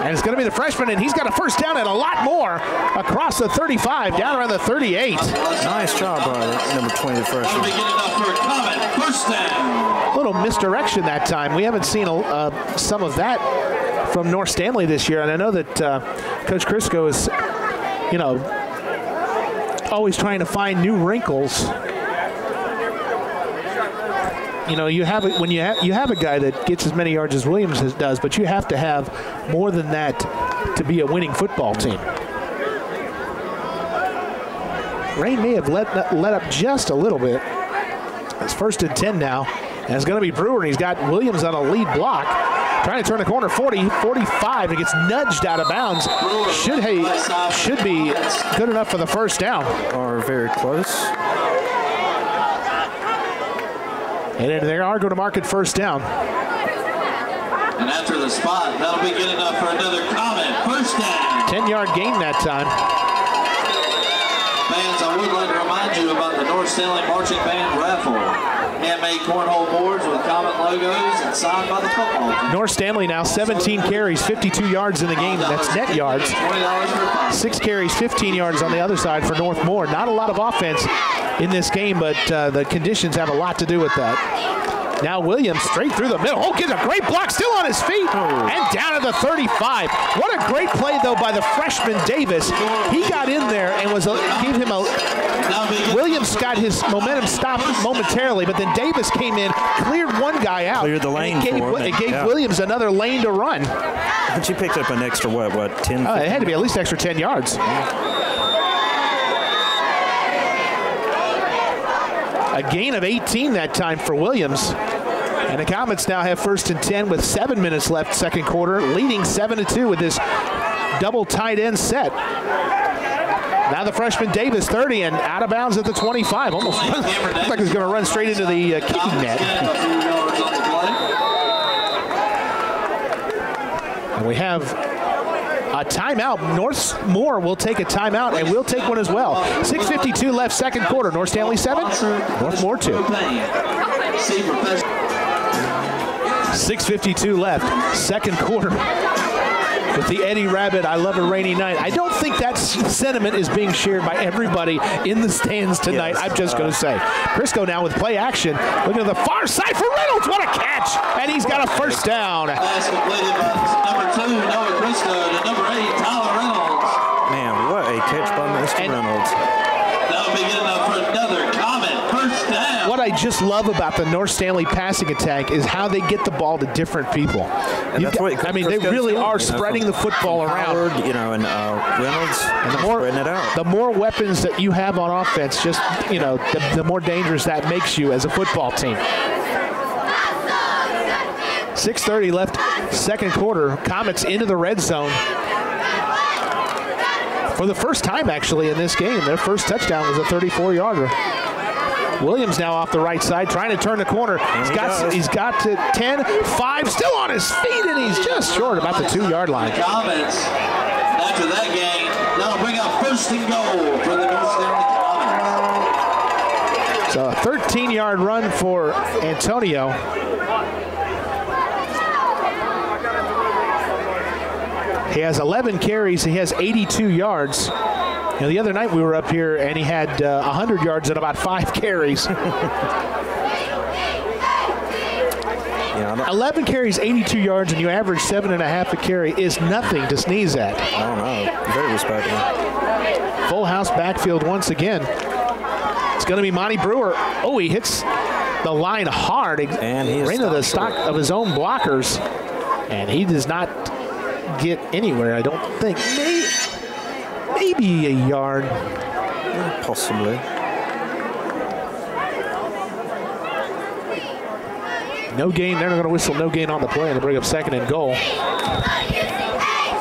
And it's going to be the freshman, and he's got a first down and a lot more across the 35, down around the 38. Nice job by number 20, the freshman. First down. A little misdirection that time. We haven't seen some of that from North Stanley this year, and I know that Coach Crisco is, you know, always trying to find new wrinkles. You know, you have it when you have a guy that gets as many yards as Williams does, but you have to have more than that to be a winning football team. Rain may have let up just a little bit. It's 1st and 10 now, and it's going to be Brewer, and he's got Williams on a lead block. Trying to turn the corner, 40, 45, and gets nudged out of bounds. Should be good enough for the first down. Or very close. And they are going to mark it first down. And after the spot, that'll be good enough for another comment. First down. 10-yard gain that time. Fans, I would like to remind you about the North Stanley Marching Band raffle. Handmade cornhole boards with comet logos and signed by the football team. North Stanley now 17 carries, 52 yards in the game. That's net yards. 6 carries, 15 yards on the other side for North Moore. Not a lot of offense in this game, but the conditions have a lot to do with that. Now Williams straight through the middle. Oh, gets a great block, still on his feet, and down at the 35. What a great play, though, by the freshman Davis. He got in there and gave him a. Williams got his momentum stopped momentarily, but then Davis came in, cleared one guy out. Cleared the lane for him. It gave Williams another lane to run. But you picked up an extra, what, 10? It had to be at least extra 10 yards. A gain of 18 that time for Williams. And the Comets now have 1st and 10 with 7 minutes left, second quarter, leading 7-2 with this double tight end set. Now the freshman Davis, 30, and out of bounds at the 25. Almost looks like he's going to run straight into the kicking net. And we have a timeout. North Moore will take a timeout, and we'll take one as well. 6:52 left, second quarter. North Stanley 7, North Moore 2. 6:52 left, second quarter. With the Eddie Rabbit, I love a rainy night. I don't think that sentiment is being shared by everybody in the stands tonight. I'm just going to say. Crisco now with play action. Looking at the far side for Reynolds. What a catch! And he's got a first down. Pass completed by number 2, Noah Crisco, to number 8, Tyler Reynolds. Man, what a catch by Mr. Reynolds. That'll be good enough for another comment. First down. What I just love about the North Stanley passing attack is how they get the ball to different people. And that's what they really are spreading the football around. Howard, and Reynolds, and spreading it out. The more weapons that you have on offense, just the more dangerous that makes you as a football team. 6:30 left, second quarter. Comets into the red zone. For the first time, actually, in this game, their first touchdown was a 34-yarder. Williams now off the right side, trying to turn the corner. He's got to 10, 5, still on his feet, and he's just short about the 2-yard line. Comments after that game, that'll bring up 1st and goal for the North Stanley Comets. So a 13-yard run for Antonio. He has 11 carries. He has 82 yards. The other night we were up here and he had 100 yards and about 5 carries. 11 carries, 82 yards, and you average 7.5 a carry is nothing to sneeze at. Oh, no. Very respectable. Full house backfield once again. It's going to be Monty Brewer. Oh, he hits the line hard. And he ran into the stock of his own blockers. And he does not get anywhere, I don't think. Maybe a yard. Possibly. No gain. They're not going to whistle no gain on the play and bring up 2nd and goal.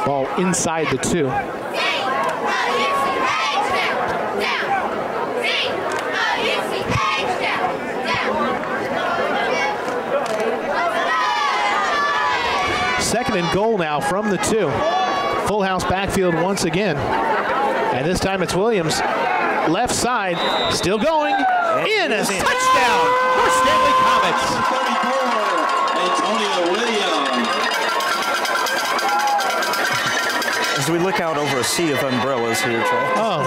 Ball inside the 2. Second and goal now from the 2. Full house backfield once again. And this time it's Williams. Left side, still going. In a touchdown. North Stanley Comets. 34, Antonio Williams. As we look out over a sea of umbrellas here, Charles. Oh.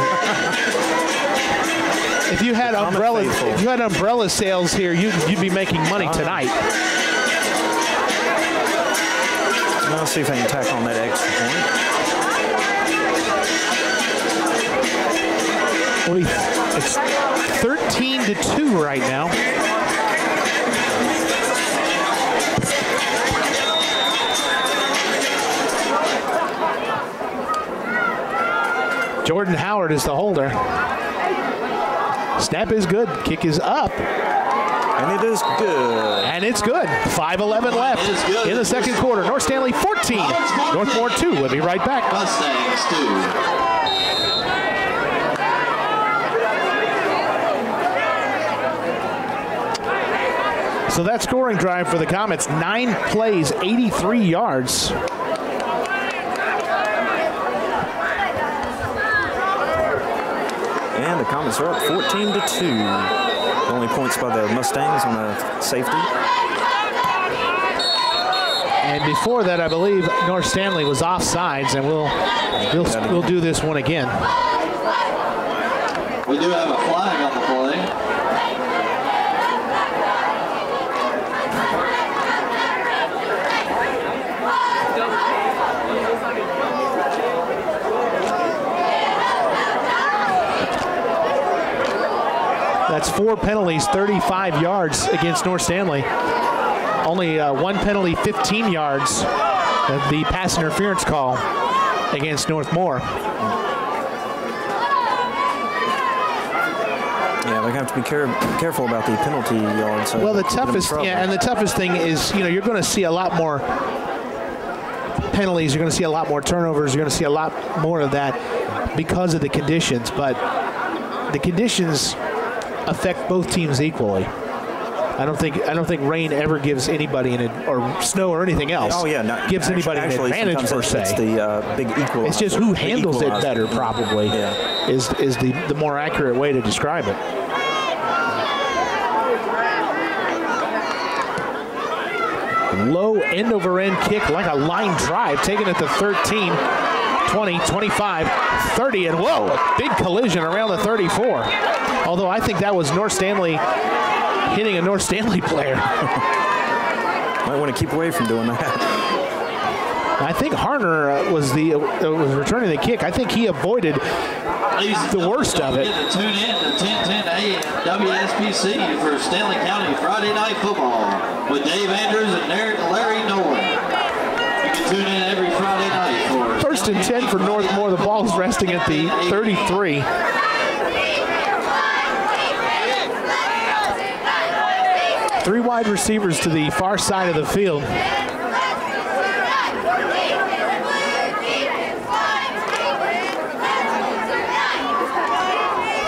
If you had umbrella sales here, you'd be making money tonight. I'll see if I can tack on that extra point. It's 13-2 right now. Jordan Howard is the holder. Snap is good. Kick is up. And it is good. And it's good. 5:11 left in the second quarter. North Stanley 14. Northmore 2. We'll be right back. Mustangs 2. So that scoring drive for the Comets, 9 plays, 83 yards. And the Comets are up 14-2. Only points by the Mustangs on a safety. And before that, I believe North Stanley was offsides, and we'll do this one again. We do have a flag on the play. That's 4 penalties, 35 yards against North Stanley. Only 1 penalty, 15 yards. The pass interference call against Northmore. Yeah, they have to be careful about the penalty yards. Well, the toughest thing is, you're going to see a lot more penalties. You're going to see a lot more turnovers. You're going to see a lot more of that because of the conditions. But the conditions affect both teams equally. I don't think rain ever gives anybody or snow or anything else. Oh yeah, gives anybody an advantage per se. It's the big equalizer. It's just who handles it better, probably. Yeah. Is the more accurate way to describe it. Low end over end kick like a line drive, taken at the 13, 20, 25, 30, and whoa, a big collision around the 34. Although I think that was North Stanley hitting a North Stanley player. Might want to keep away from doing that. I think Harner was returning the kick. I think he avoided the worst of it. Tune in to 1010 AM WSPC for Stanley County Friday Night Football with Dave Andrews and Larry Nolan. You can tune in every Friday night for First and 10 for Northmore. The ball's resting at the 33. Three wide receivers to the far side of the field.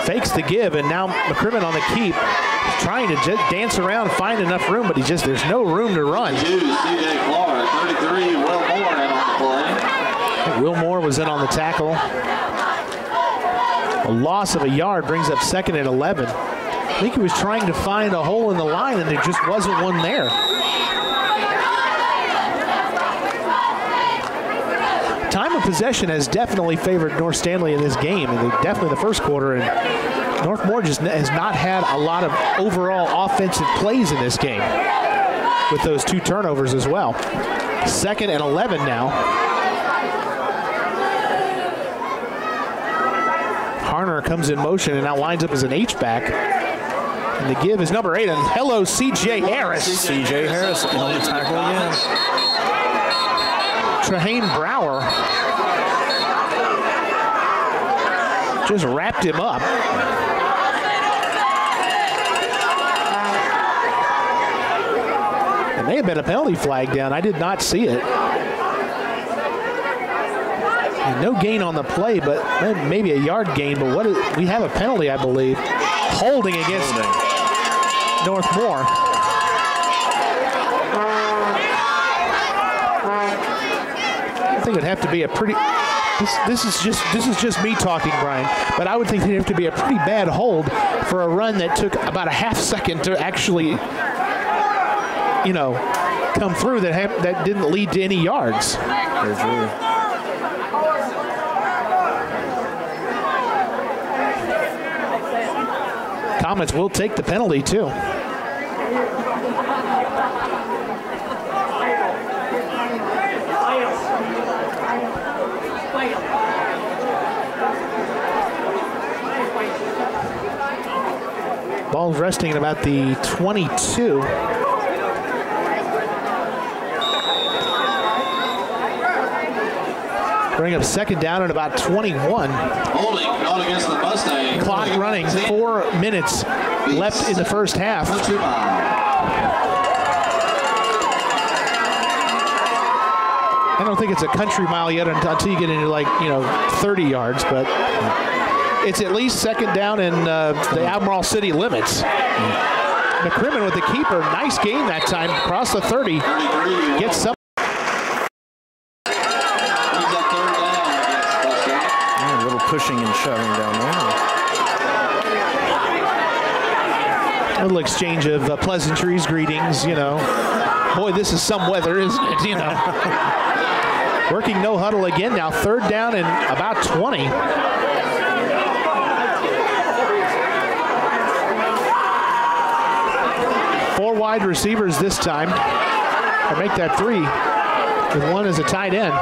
Fakes the give, and now McCrimmon on the keep, trying to just dance around, find enough room, but there's no room to run. C.J. Clark, 33, Will Moore in on the play. Will Moore was in on the tackle. A loss of a yard brings up 2nd and 11. I think he was trying to find a hole in the line, and there just wasn't one there. Time of possession has definitely favored North Stanley in this game, and definitely the first quarter. And Northmore just has not had a lot of overall offensive plays in this game, with those 2 turnovers as well. 2nd and 11 now. Harner comes in motion and now lines up as an H-back. And the give is number 8, and hello, C.J. Harris. C.J. Harris on the tackle again. Trahane Brower just wrapped him up. There may have been a penalty flag down. I did not see it. And no gain on the play, but maybe a yard gain. But we have a penalty, I believe. Holding against Northmore. I think it'd have to be a pretty This is just me talking, Brian. But I would think there'd have to be a pretty bad hold for a run that took about a half second to actually, you know, come through that didn't lead to any yards. There's you. Comets will take the penalty too. Ball's resting at about the 22. Bring up second down at about 21. Holding, not against the Mustang. Clock running, 4 minutes left in the first half. I don't think it's a country mile yet until you get into, like, you know, 30 yards, but it's at least second down in the Albemarle City limits. McCrimmon with the keeper. Nice game that time. Across the 30. Gets some. A little pushing and shoving down there. A little exchange of pleasantries, greetings, you know. Boy, this is some weather, isn't it? You know. Working no huddle again now. Third down and about 20. Four wide receivers this time. Or make that three, with one as a tight end.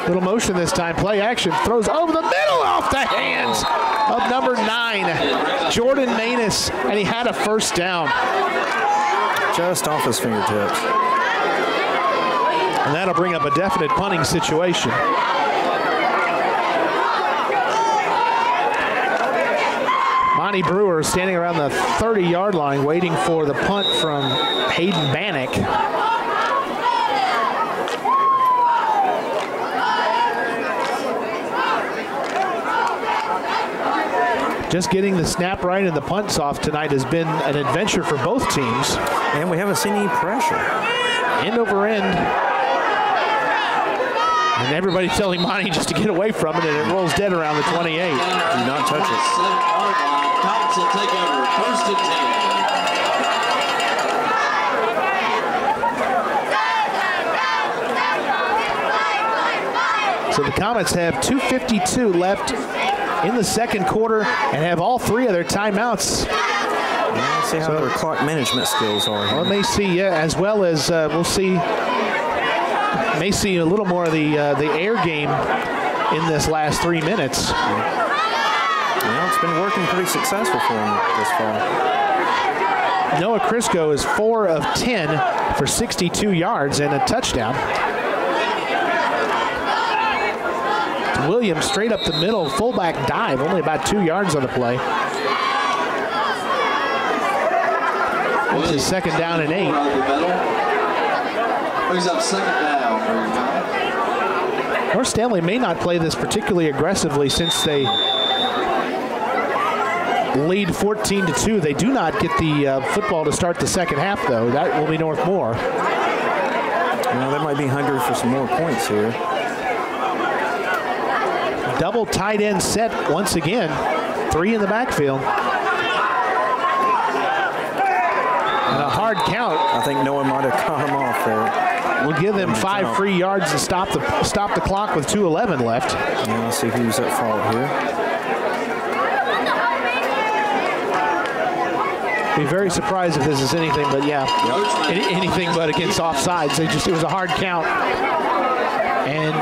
Little motion this time. Play action. Throws over the middle off the hands of number 9, Jordan Manus, and he had a first down. Just off his fingertips. And that'll bring up a definite punting situation. Monty Brewer standing around the 30-yard line waiting for the punt from Hayden Bannock. Just getting the snap right and the punts off tonight has been an adventure for both teams. And we haven't seen any pressure. End over end. And everybody telling Monty just to get away from it, and it rolls dead around the 28. Do not touch it. Comets will take over. First and 10. So the Comets have 2:52 left in the second quarter and have all 3 of their timeouts. Let's see how their clock management skills are. Well, may see, yeah, as well as we'll see. May see a little more of the air game in this last 3 minutes. Well, it's been working pretty successful for him this far. Noah Crisco is 4 of 10 for 62 yards and a touchdown. Williams straight up the middle, fullback dive, only about 2 yards on the play. This is second down and 8. Brings up second down. North Stanley may not play this particularly aggressively since they lead 14-2. They do not get the football to start the second half, though. That will be North Moore. Well, they might be hungry for some more points here. Double tight end set once again. 3 in the backfield. And a hard count. I think Noah might have caught him off there. We'll give them 5 free yards to stop the clock with 2:11 left. Yeah, let's see who's at fault here. Be very surprised if this is anything but, yeah, anything but against offsides. It was a hard count. And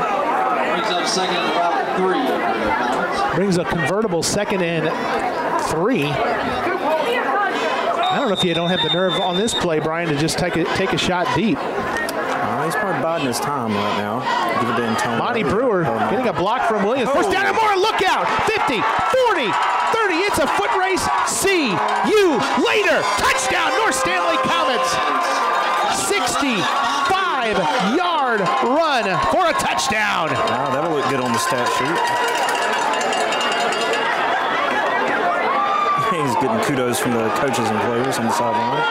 brings up second and about 3. Brings a convertible second and 3. I don't know if you don't have the nerve on this play, Brian, to just take a shot deep. He's probably biding his time right now. Give it to Antonio. Monty Brewer getting a block from Williams. First down and more. Look out. 50, 40, 30. It's a foot race. See you later. Touchdown, North Stanley Comets. 65-yard run for a touchdown. Wow, that'll look good on the stat sheet. He's getting kudos from the coaches and players on the sideline.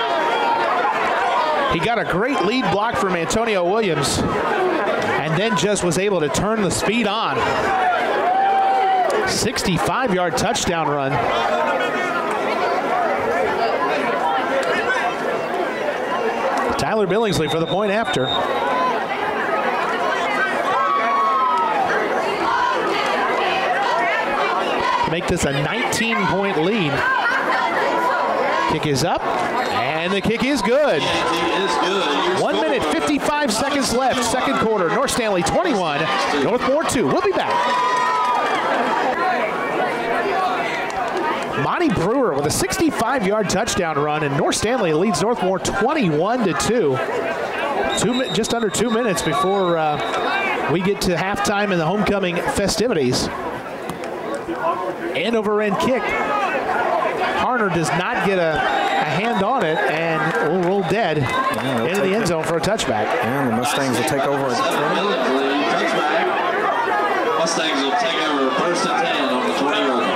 He got a great lead block from Antonio Williams. And then just was able to turn the speed on. 65-yard touchdown run. Tyler Billingsley for the point after. Make this a 19-point lead. Kick is up, and the kick is good. 1 minute, 55 seconds left, second quarter. North Stanley 21, Northmore 2. We'll be back. Monty Brewer with a 65-yard touchdown run, and North Stanley leads Northmore 21-2. Just under 2 minutes before we get to halftime and the homecoming festivities. End over end kick. Harner does not get a hand on it and will roll dead into the end zone for a touchback. And the Mustangs will take over at the 20. Mustangs will take over first and 10 on the 20-yard line.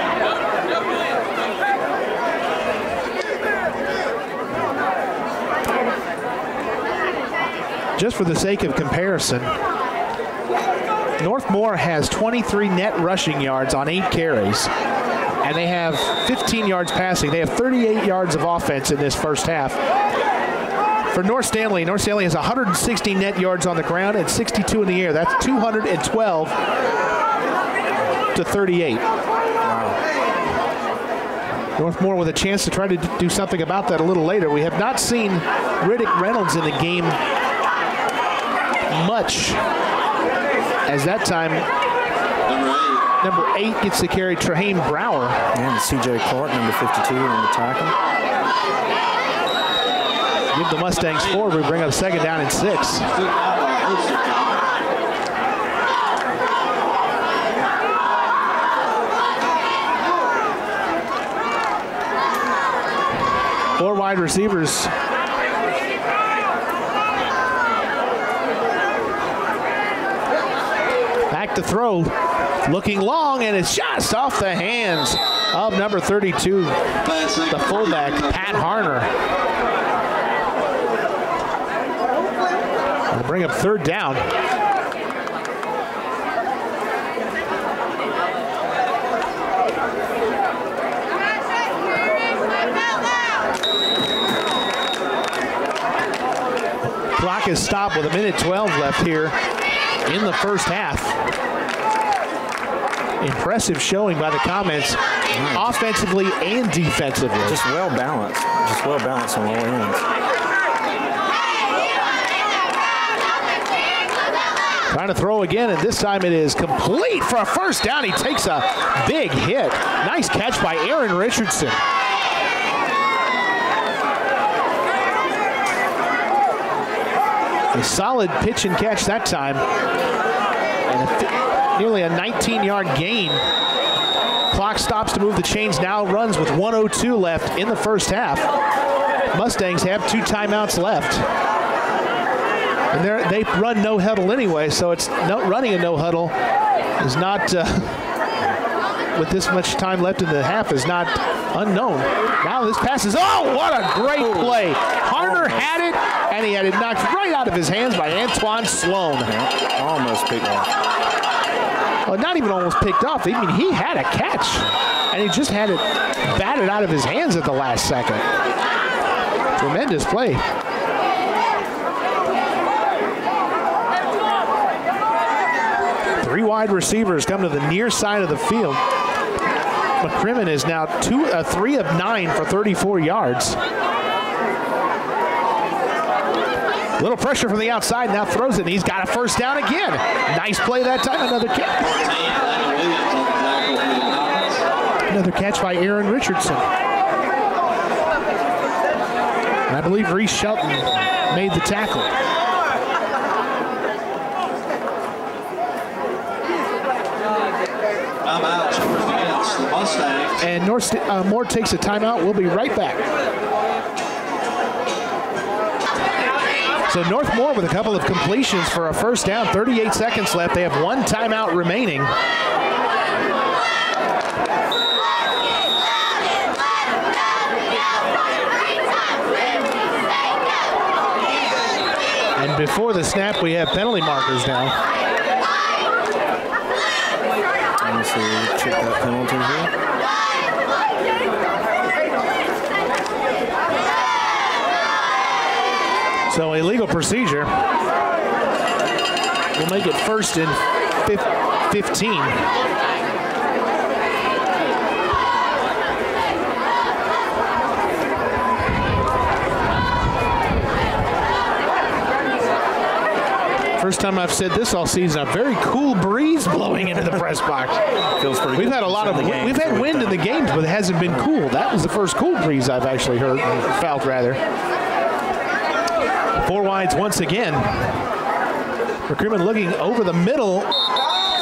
Just for the sake of comparison, Northmore has 23 net rushing yards on 8 carries, and they have 15 yards passing. They have 38 yards of offense in this first half. For North Stanley has 160 net yards on the ground and 62 in the air. That's 212 to 38. Wow. Northmore with a chance to try to do something about that a little later. We have not seen Riddick Reynolds in the game much, as that time number 8 gets to carry Trahane Brower. And C.J. Clark, number 52, on the tackle. Give the Mustangs forward. We bring up second down and 6. Four wide receivers. Back to throw, looking long, and it's just off the hands of number 32, the fullback, Pat Harner. We'll bring up third down. Clock is stopped with 1:12 left here in the first half. Impressive showing by the comments, offensively and defensively. Just well balanced on all ends. Trying to throw again, and this time it is complete for a first down. He takes a big hit. Nice catch by Aaron Richardson. A solid pitch and catch that time. And nearly a 19-yard gain. Clock stops to move the chains, now runs with 1:02 left in the first half. Mustangs have 2 timeouts left. And they run no huddle anyway, so it's running a no huddle is not, with this much time left in the half, is not unknown. Now this pass is, oh, what a great play. Harner had it, and he had it knocked right out of his hands by Antoine Sloan. Almost picked off. Well, not even almost picked off. I mean, he had a catch, and he just had it batted out of his hands at the last second. Tremendous play. Three wide receivers come to the near side of the field. McCrimmon is now 3 of 9 for 34 yards. Little pressure from the outside, now throws it, and he's got a first down again. Nice play that time, another catch. Another catch by Aaron Richardson. And I believe Reese Shelton made the tackle. Against the Mustangs. And Moore takes a timeout. We'll be right back. So Northmore with a couple of completions for a first down. 38 seconds left. They have 1 timeout remaining. And before the snap, we have penalty markers now. seconds to check that penalty here. So illegal procedure will make it first and 15. First time I've said this all season. A very cool breeze blowing into the press box. Feels pretty good. We've had a lot of we've had wind in the games, but it hasn't been cool. That was the first cool breeze I've actually heard, felt rather. 4 wides once again. Recruitment looking over the middle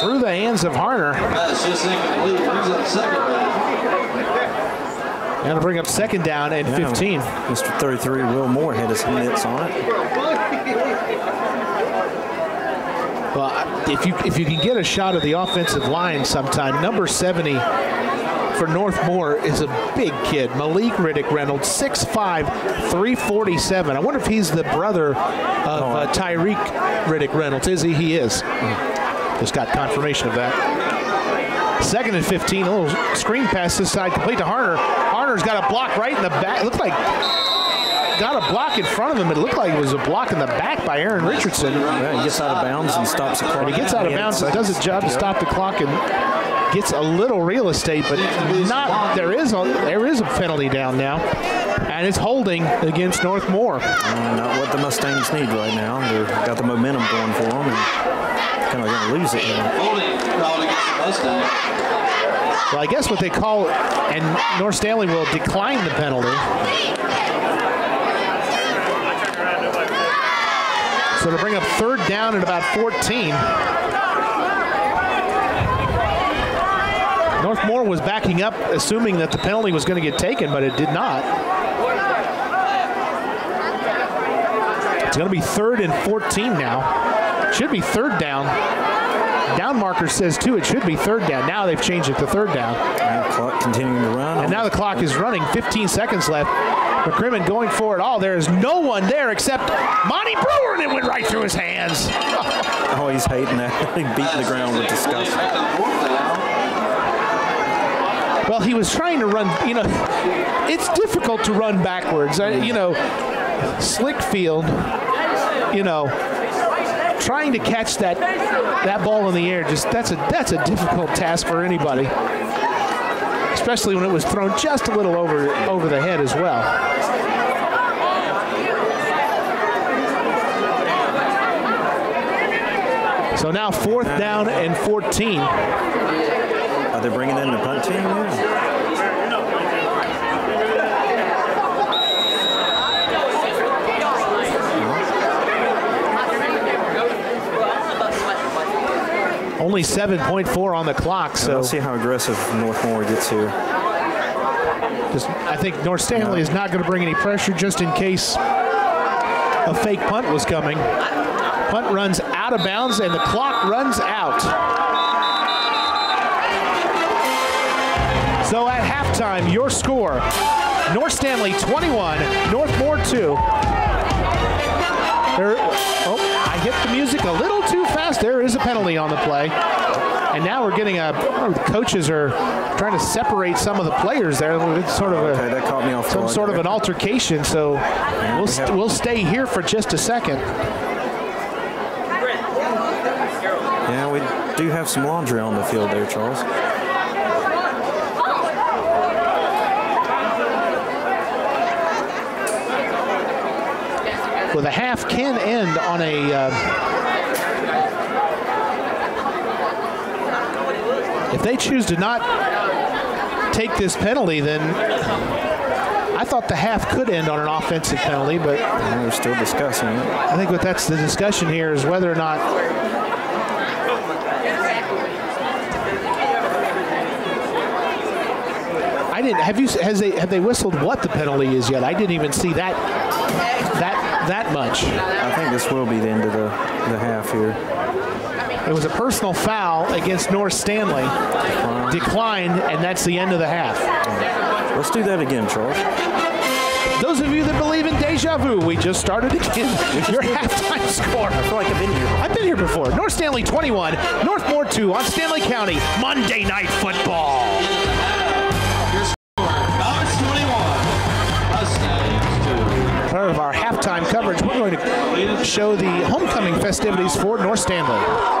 through the hands of Harner. That's just incomplete. Brings up second down. Now to bring up second down and 15. Mr. 33, Will Moore, had his mitts on it. Well, if you can get a shot of the offensive line sometime, number 70 for Northmore is a big kid. Malik Riddick Reynolds, 6'5", 347. I wonder if he's the brother of Tyreek Riddick Reynolds. Is he? He is. Just got confirmation of that. Second and 15, a little screen pass this side, complete to Harner. Harner's got a block right in the back. It looked like got a block in front of him. It looked like it was a block in the back by Aaron Richardson. Yeah, he gets out of bounds and stops the clock. He gets out of bounds and does his job to stop the clock and gets a little real estate, but not. There is a penalty down now, and it's holding against Northmore. Not what the Mustangs need right now. They've got the momentum going for them, and kind of going to lose it. Holding called against the Mustangs. Well, I guess what they call, and North Stanley will decline the penalty. So to bring up third down at about 14. Northmore was backing up, assuming that the penalty was going to get taken, but it did not. It's going to be third and 14 now. It should be third down. Down marker says, too, it should be third down. Now they've changed it to third down. And the clock continuing to run. And now the clock is running. 15 seconds left. McCrimmon going for it all. There is no one there except Monty Brewer, and it went right through his hands. Oh, he's hating that. He beat the ground with disgust. Well, he was trying to run, it's difficult to run backwards. Slick field, trying to catch that ball in the air, that's a difficult task for anybody. Especially when it was thrown just a little over the head as well. So now fourth down and 14. Are they bringing in the punt team now? Only 7.4 on the clock, so let's see how aggressive Northmore gets here. I think North Stanley is not going to bring any pressure just in case a fake punt was coming. Punt runs out of bounds and the clock runs out. So at halftime, your score, North Stanley 21, Northmore 2. I hit the music a little too fast. There is a penalty on the play. And now we're getting the coaches are trying to separate some of the players there. It's sort of that caught me off some sort of an altercation. So we'll stay here for just a second. Yeah, we do have some laundry on the field there, Charles. Well, the half can end on a... if they choose to not take this penalty, then I thought the half could end on an offensive penalty, but... we're still discussing it. I think that's the discussion here is whether or not... I didn't... Have they whistled what the penalty is yet? I didn't even see that much. I think this will be the end of the half here. It was a personal foul against North Stanley. Declined, and that's the end of the half. Let's do that again, Charles. those of you that believe in deja vu, we just started again. Your halftime score. I feel like I've been here. I've been here before. North Stanley 21, Northmore 2 on Stanley County Monday Night Football. Your score, Novice 21, Mustangs 2. Part of our halftime coverage, we're going to show the homecoming festivities for North Stanley.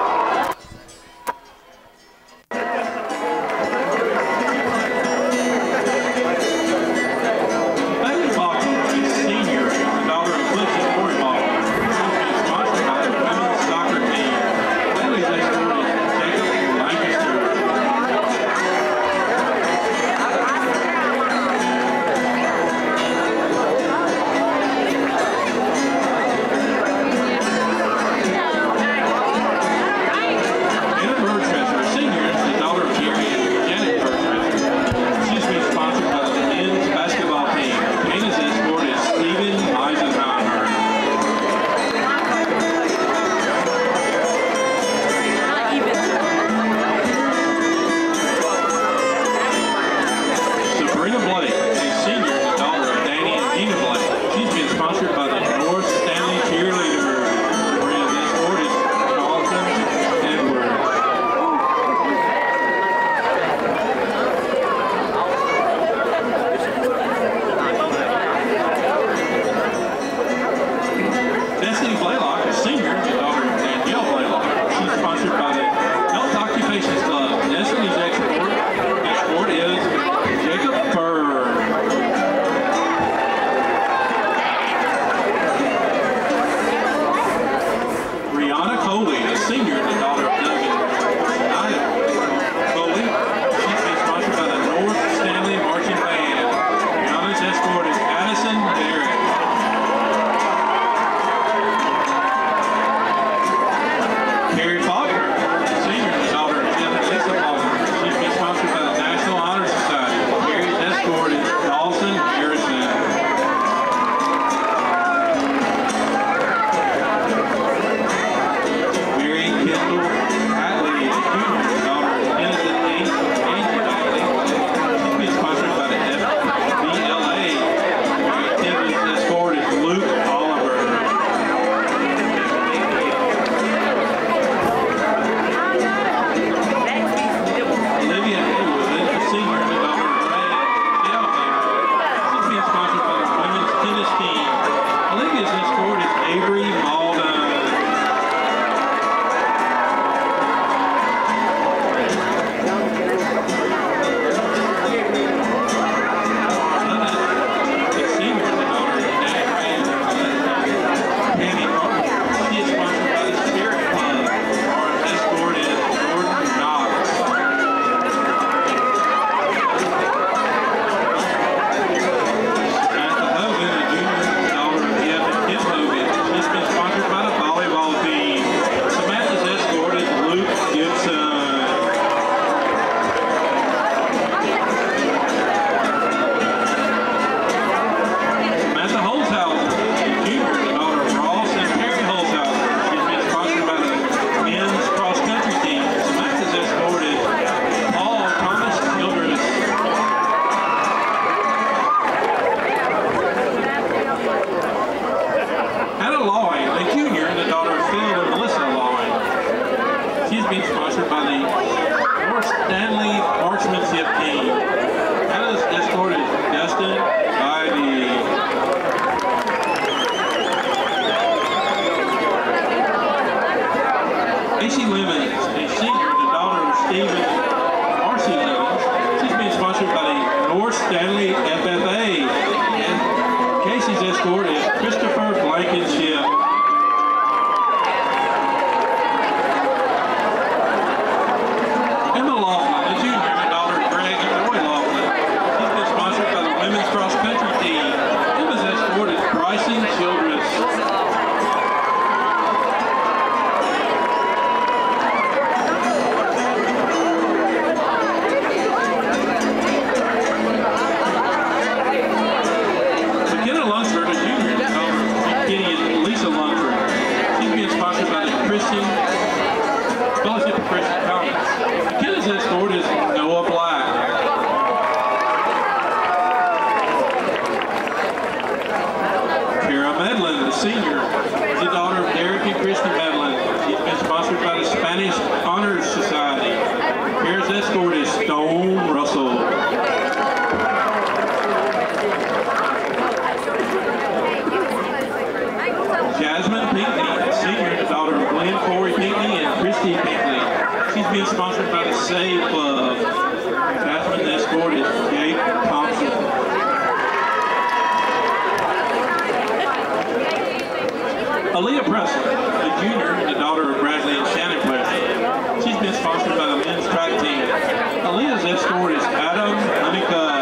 Spanish Honors Society. Here's escort is Stone Russell. Jasmine Pinckney, senior, the daughter of Glenn Corey Pinckney and Christy Pinckney. She's being sponsored by the Save Club. Jasmine's escort is Jake Thompson. Aaliyah Presley, a junior, the daughter of Bradley and Shannon Presley. She's been sponsored by the men's track team. Aaliyah's escort is Adam Honeycutt.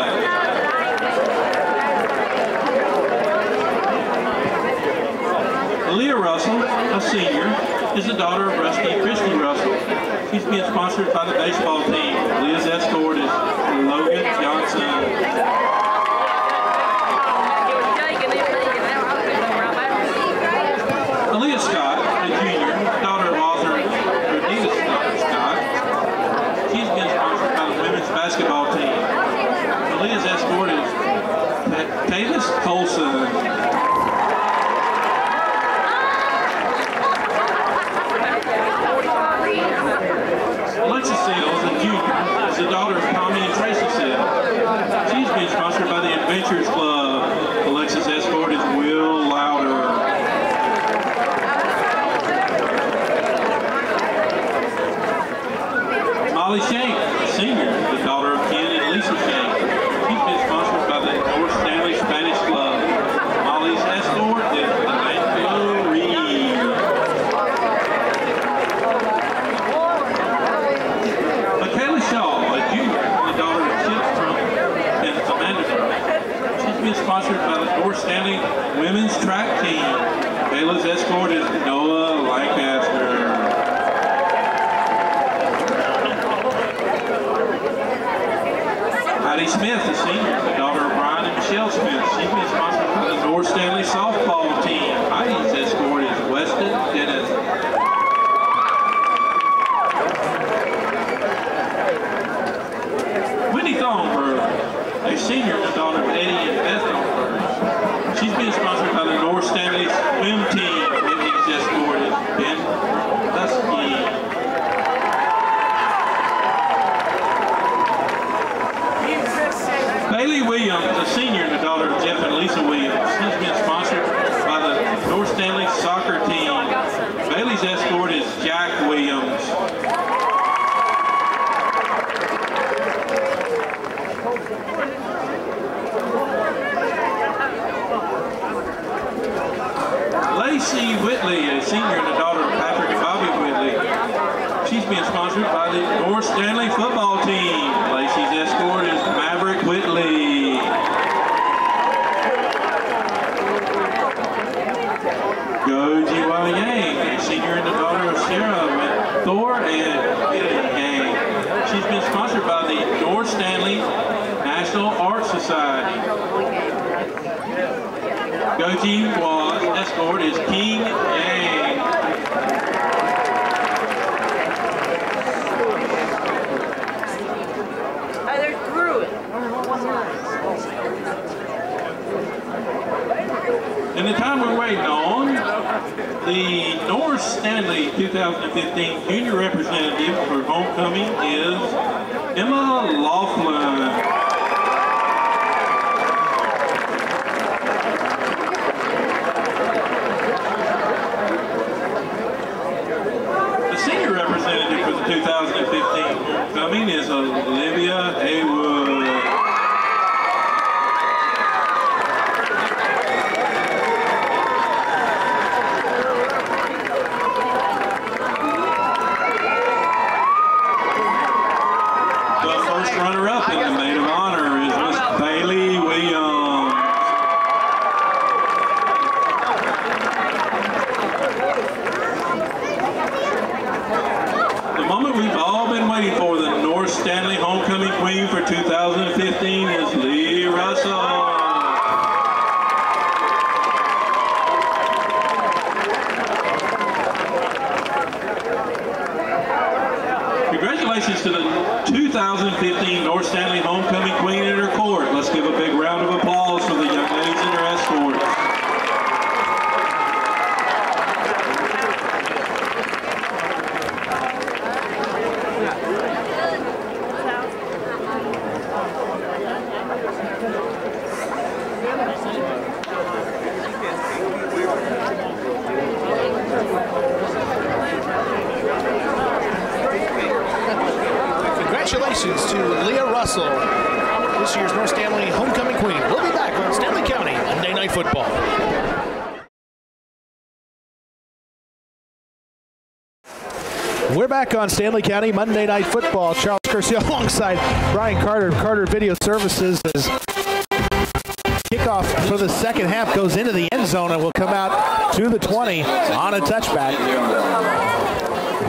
Aaliyah Russell, a senior, is the daughter of Rusty Christy Russell. She's being sponsored by the baseball team. Aaliyah's escort is Logan Johnson. Aaliyah Scott, a junior, daughter of author Renita Scott. She's been sponsored by the women's basketball team. Aaliyah's escort is Tavis Colson. Alexis Sales, a junior, is the daughter of Tommy and Tracy Sales. She's been sponsored by the Adventures Club. Alexis' escort is Will Louder. Molly Shank, senior, the daughter of Ken and Lisa Shank. She's been sponsored by the North Stanley Spanish Club. Molly's escort is Angelo Reed. Michaela Shaw, a junior, the daughter of Chip Trump and Amanda Trump. She's been sponsored by the North Stanley Women's Track Team. Michaela's escort is Noah Lancaster. Heidi Smith, a senior, the daughter of Brian and Michelle Smith. She's been sponsored by the North Stanley softball team. Heidi's escort is Weston Dennis. Wendy Thornburg, a senior, the daughter of Eddie and Beth Thornburg. She's been sponsored by the North Stanley swim team. Wendy's escort is Ben Husky. Bailey Williams, a senior, the daughter of Jeff and Lisa Williams. She's been sponsored by the North Stanley soccer team. Bailey's escort is Jack Williams. Lacey Whitley, a senior, the daughter of Patrick and Bobby Whitley. She's being sponsored by the North Stanley football team. Lacey's escort is Maverick Whitley. Goji Yang, a senior and the daughter of Sarah Thor and Yang. She's been sponsored by the North Stanley National Art Society. Goji was escort is King Yang. In the time we're waiting on, the North Stanley 2015 junior representative for homecoming is Emma Laughlin. The senior representative for the 2015 homecoming is Olivia Haywood. Runner-up in the maid of honor is Miss Bailey Williams. The moment we've all been waiting for, the North Stanley homecoming queen for 2015 is Lee Russell. Congratulations to the 2015 North Stanley Homecoming Queen and her court. Let's give a big round of applause for the young ladies and their escorts. congratulations to Leah Russell, this year's North Stanley homecoming queen. We'll be back on Stanley County Monday Night Football. We're back on Stanley County Monday Night Football. Charles Kersey alongside Brian Carter of Carter Video Services. As kickoff for the second half goes into the end zone and will come out to the 20 on a touchback.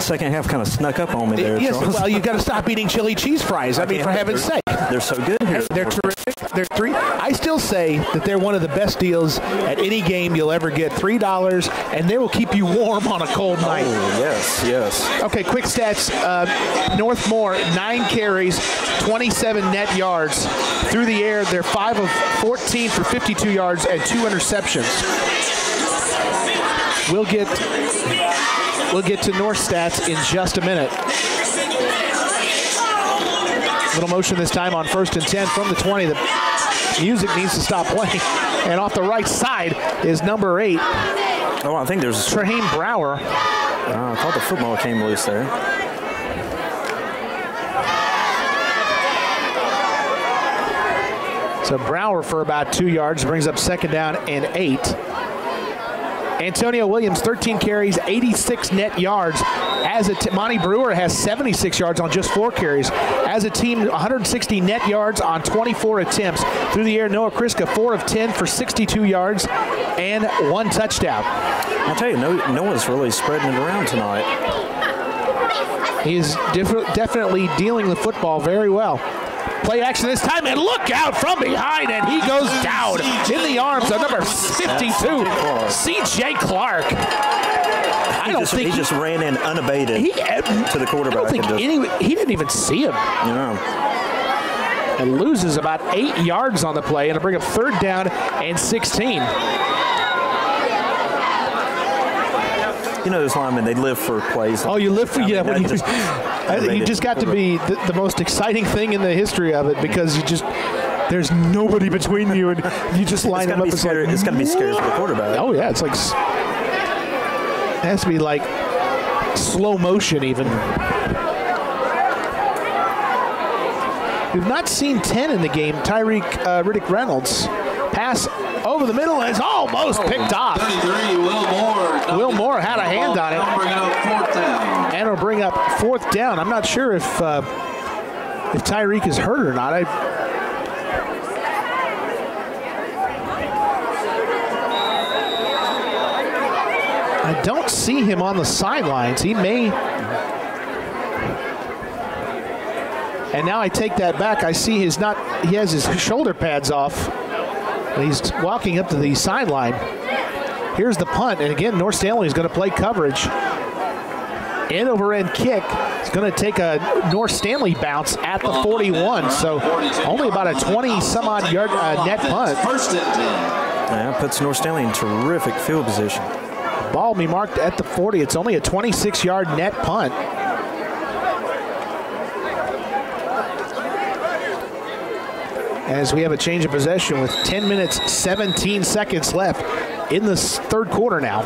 Second half kind of snuck up on me there. Yes, Charles. well, you got to stop eating chili cheese fries. I mean, for heaven's sake. They're so good here. They're terrific. They're three. I still say that they're one of the best deals at any game you'll ever get. $3, and they will keep you warm on a cold night. Oh, yes, yes. Okay, quick stats. Northmore, 9 carries, 27 net yards. Through the air, they're 5 of 14 for 52 yards and 2 interceptions. We'll get to North stats in just a minute. Little motion this time on 1st and 10 from the 20. The music needs to stop playing. And off the right side is number 8. Oh, I think there's Trahane Brower. I thought the football came loose there. So Brower for about 2 yards brings up 2nd down and 8. Antonio Williams, 13 carries, 86 net yards. Monty Brewer has 76 yards on just 4 carries. As a team, 160 net yards on 24 attempts. Through the air, Noah Kriska, 4 of 10 for 62 yards and 1 touchdown. I'll tell you, Noah's really spreading it around tonight. He is definitely dealing the football very well. Play action this time, and look out from behind, and he goes down in the arms of number 52, C.J. Clark. He just ran in unabated to the quarterback. I don't think he didn't even see him. Yeah. And loses about 8 yards on the play, and it'll bring up 3rd down and 16. You know those linemen, they live for plays. Oh, you live for, you just got to be the most exciting thing in the history of it, because there's nobody between you, and you just line them up. It's got to be scary for the quarterback. Oh, yeah, it's like, it has to be like slow motion even. We've not seen 10 in the game. Riddick Reynolds. Pass over the middle and it's almost picked off. 33, Will Moore had a hand on it. Bring up 4th down. And it'll bring up 4th down. I'm not sure if Tyreek is hurt or not. I don't see him on the sidelines. He may. And now I take that back. I see he has his shoulder pads off. And he's walking up to the sideline. Here's the punt. And again, North Stanley is going to play coverage. End over end kick. It's going to take a North Stanley bounce at the 41. So only about a 20-some-odd yard net punt. 1st and 10. Yeah, puts North Stanley in terrific field position. Ball will be marked at the 40. It's only a 26-yard net punt. As we have a change of possession with 10 minutes, 17 seconds left in the 3rd quarter now.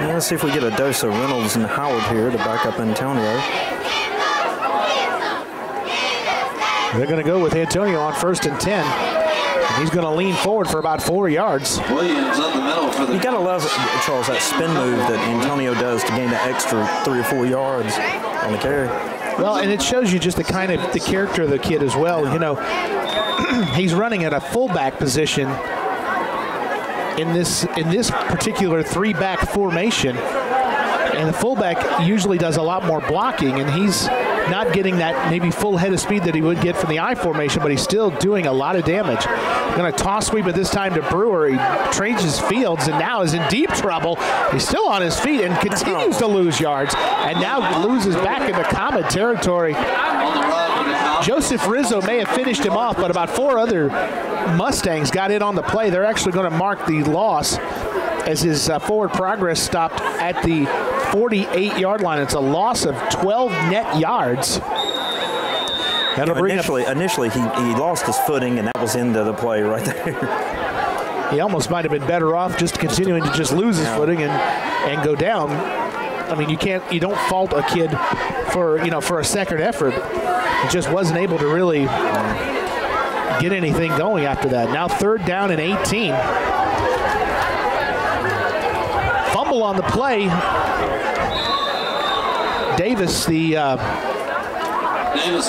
Let's see if we get a dose of Reynolds and Howard here to back up Antonio. They're going to go with Antonio on 1st and 10. He's going to lean forward for about 4 yards. Williams up the middle for the. You got to love, Charles, that spin move that Antonio does to gain that extra 3 or 4 yards on the carry. Well, and it shows you just the character of the kid as well. You know, he's running at a fullback position in this particular 3-back formation, and the fullback usually does a lot more blocking, and he's not getting that maybe full head of speed that he would get from the I formation, but he's still doing a lot of damage. Going to toss sweep at this time to Brewer. He changes fields and now is in deep trouble. He's still on his feet and continues to lose yards, and now loses back into common territory. Joseph Rizzo may have finished him off, but about 4 other Mustangs got in on the play. They're actually going to mark the loss as his forward progress stopped at the 48-yard line. It's a loss of 12 net yards. That'll bring initially he lost his footing, and that was into the play right there. He almost might have been better off just continuing to just lose his footing and go down. I mean, you don't fault a kid for a second effort. He just wasn't able to really get anything going after that. Now 3rd down and 18. Fumble on the play. Davis, the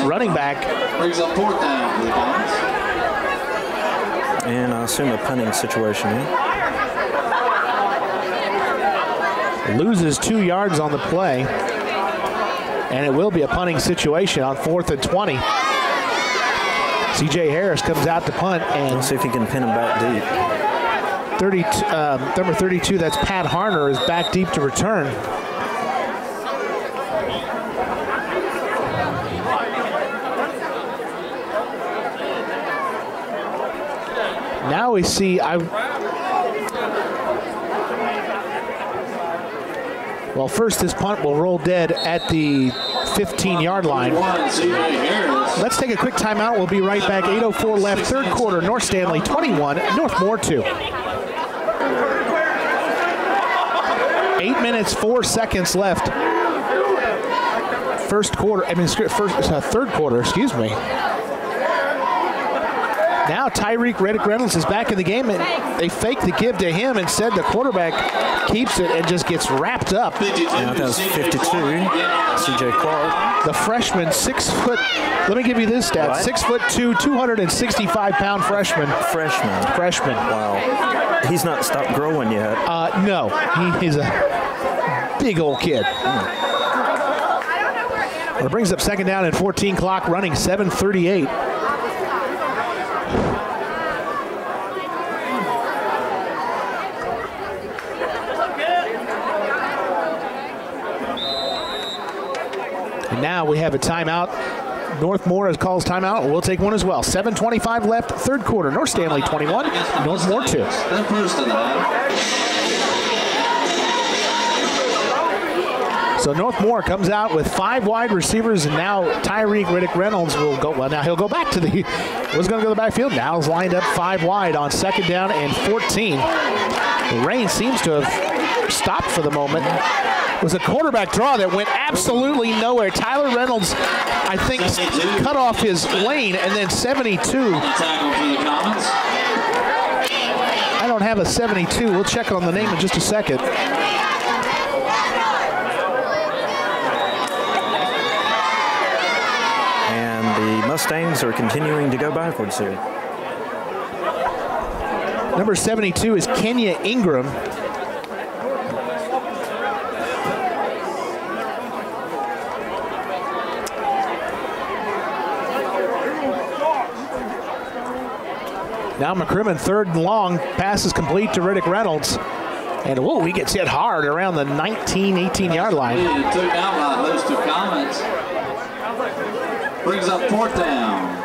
running back, brings up 4th down for the Comets. And I assume a punting situation here. Loses 2 yards on the play. And it will be a punting situation on 4th and 20. C.J. Harris comes out to punt, and Let's see if he can pin him back deep. Number 32, that's Pat Harner, is back deep to return. Now we see, well, first this punt will roll dead at the 15-yard line. Let's take a quick timeout. We'll be right back. 8:04 left, 3rd quarter. North Stanley 21, Northmore 2. 8 minutes, 4 seconds left. 3rd quarter, excuse me. Now Tyreek Reddick Reynolds is back in the game, and they fake the give to him. Instead, the quarterback keeps it and just gets wrapped up. Yeah, that was 52. C.J. Clark. The freshman, 6 foot. Let me give you this stat: What? 6'2", 265-pound freshman. Freshman. Wow. He's not stopped growing yet. No, he's a big old kid. Well, it brings up 2nd down and 14 clock running, 7:38. Now we have a timeout. Northmore calls timeout. We'll take one as well. 7:25 left, 3rd quarter. North Stanley 21, Northmore 2. So Northmore comes out with 5 wide receivers, and now Tyreek Reddick Reynolds will go. Well, now he'll go back to was going to go to the backfield. Now he's lined up 5 wide on 2nd down and 14. The rain seems to have stopped for the moment. It was a quarterback draw that went absolutely nowhere. Tyler Reynolds, I think, cut off his lane, and then 72. I don't have a 72. We'll check on the name in just a second. And the Mustangs are continuing to go backwards here. Number 72 is Kenya Ingram. Now McCrimmon 3rd and long. Pass is complete to Reddick Reynolds. And he gets hit hard around the 19, 18-yard line. It took down by a host of Comets. Brings up 4th down.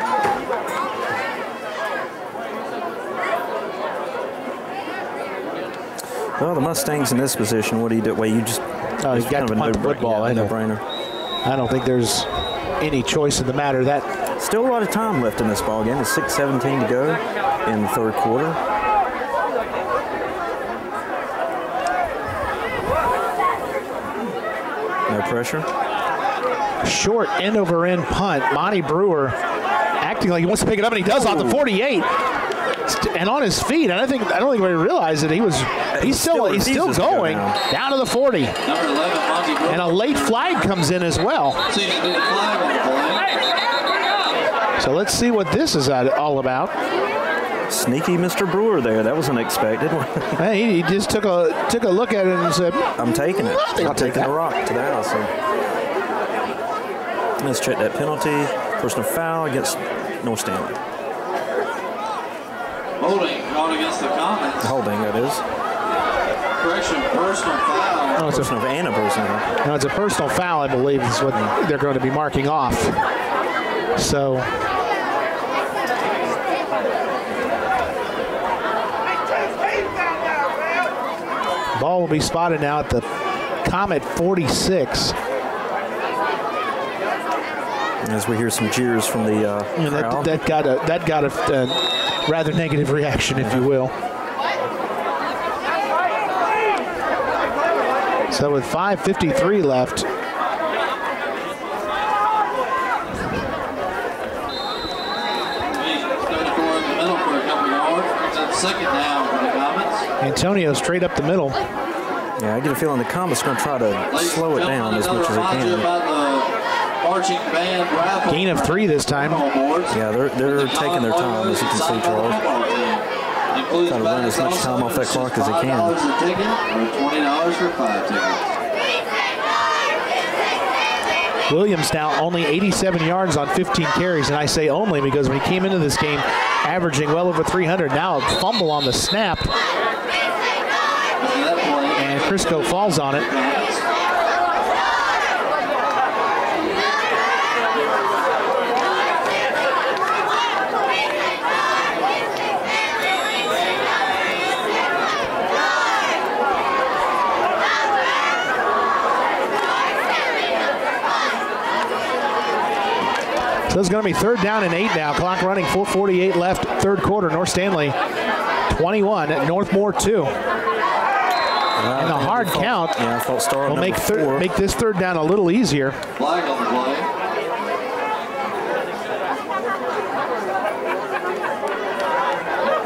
Well, the Mustangs in this position, what do you do? Well, you just he's got to punt the football. Yeah, no-brainer. I don't think there's any choice in the matter. That still a lot of time left in this ball game. It's 6:17 to go in the 3rd quarter. No pressure. Short end over end punt. Monty Brewer acting like he wants to pick it up, and he does on the 48. And on his feet, and I don't think we realized that he's still going down to the 40. Number 11, Monty Brewer. And a late flag comes in as well. So let's see what this is all about. Sneaky Mr. Brewer there. That was unexpected. Hey, he just took a look at it and said, I'm taking it. I'll take that. A rock to the house. So. Let's check that penalty. Personal foul against North Stanley. Holding called against the Comets. Holding, that is. Correction, personal foul. No, it's a personal foul, I believe, is what they're going to be marking off. So ball will be spotted now at the Comet 46. As we hear some cheers from the crowd. That got a rather negative reaction, if you will. So with 5:53 left, Second down for the Comets. Antonio straight up the middle. Yeah, I get a feeling the Comets going to try to slow it down as much as they can. Gain of 3 this time. Yeah, they're taking their time, as you can see, Charles. Trying to run as much time off that clock as they can. $20 a ticket or $20 for 5 tickets. Williams now only 87 yards on 15 carries, and I say only because when he came into this game averaging well over 300, now a fumble on the snap, and Crisco falls on it. So it's going to be 3rd down and 8 now. Clock running, 4:48 left, 3rd quarter. North Stanley 21 at Northmore 2. And a hard count will make this 3rd down a little easier. Flag on the play.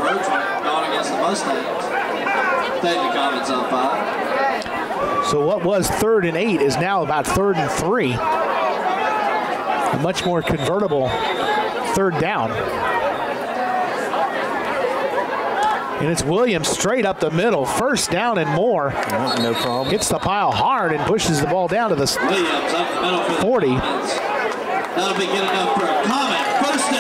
Roachman going against the Mustangs. Taking the Comets on 5. So what was 3rd and 8 is now about 3rd and 3. A much more convertible 3rd down. And it's Williams straight up the middle. 1st down and more. No problem. Hits the pile hard and pushes the ball down to the 40. That'll be good enough for a Comet. 1st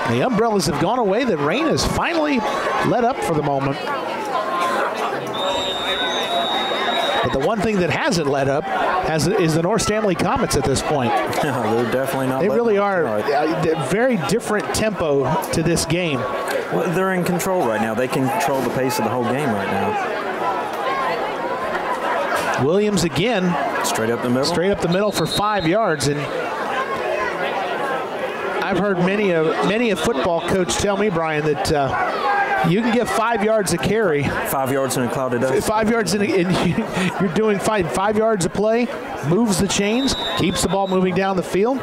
down. The umbrellas have gone away. The rain has finally let up for the moment. But the one thing that hasn't let up is the North Stanley Comets at this point. No, they're definitely not. They really are a very different tempo to this game. Well, they're in control right now. They can control the pace of the whole game right now. Williams again. Straight up the middle. Straight up the middle for 5 yards. And I've heard many a football coach tell me, Brian, that you can get 5 yards a carry. 5 yards in a cloud of dust. 5 yards and you're doing fine. 5 yards a play, moves the chains, keeps the ball moving down the field.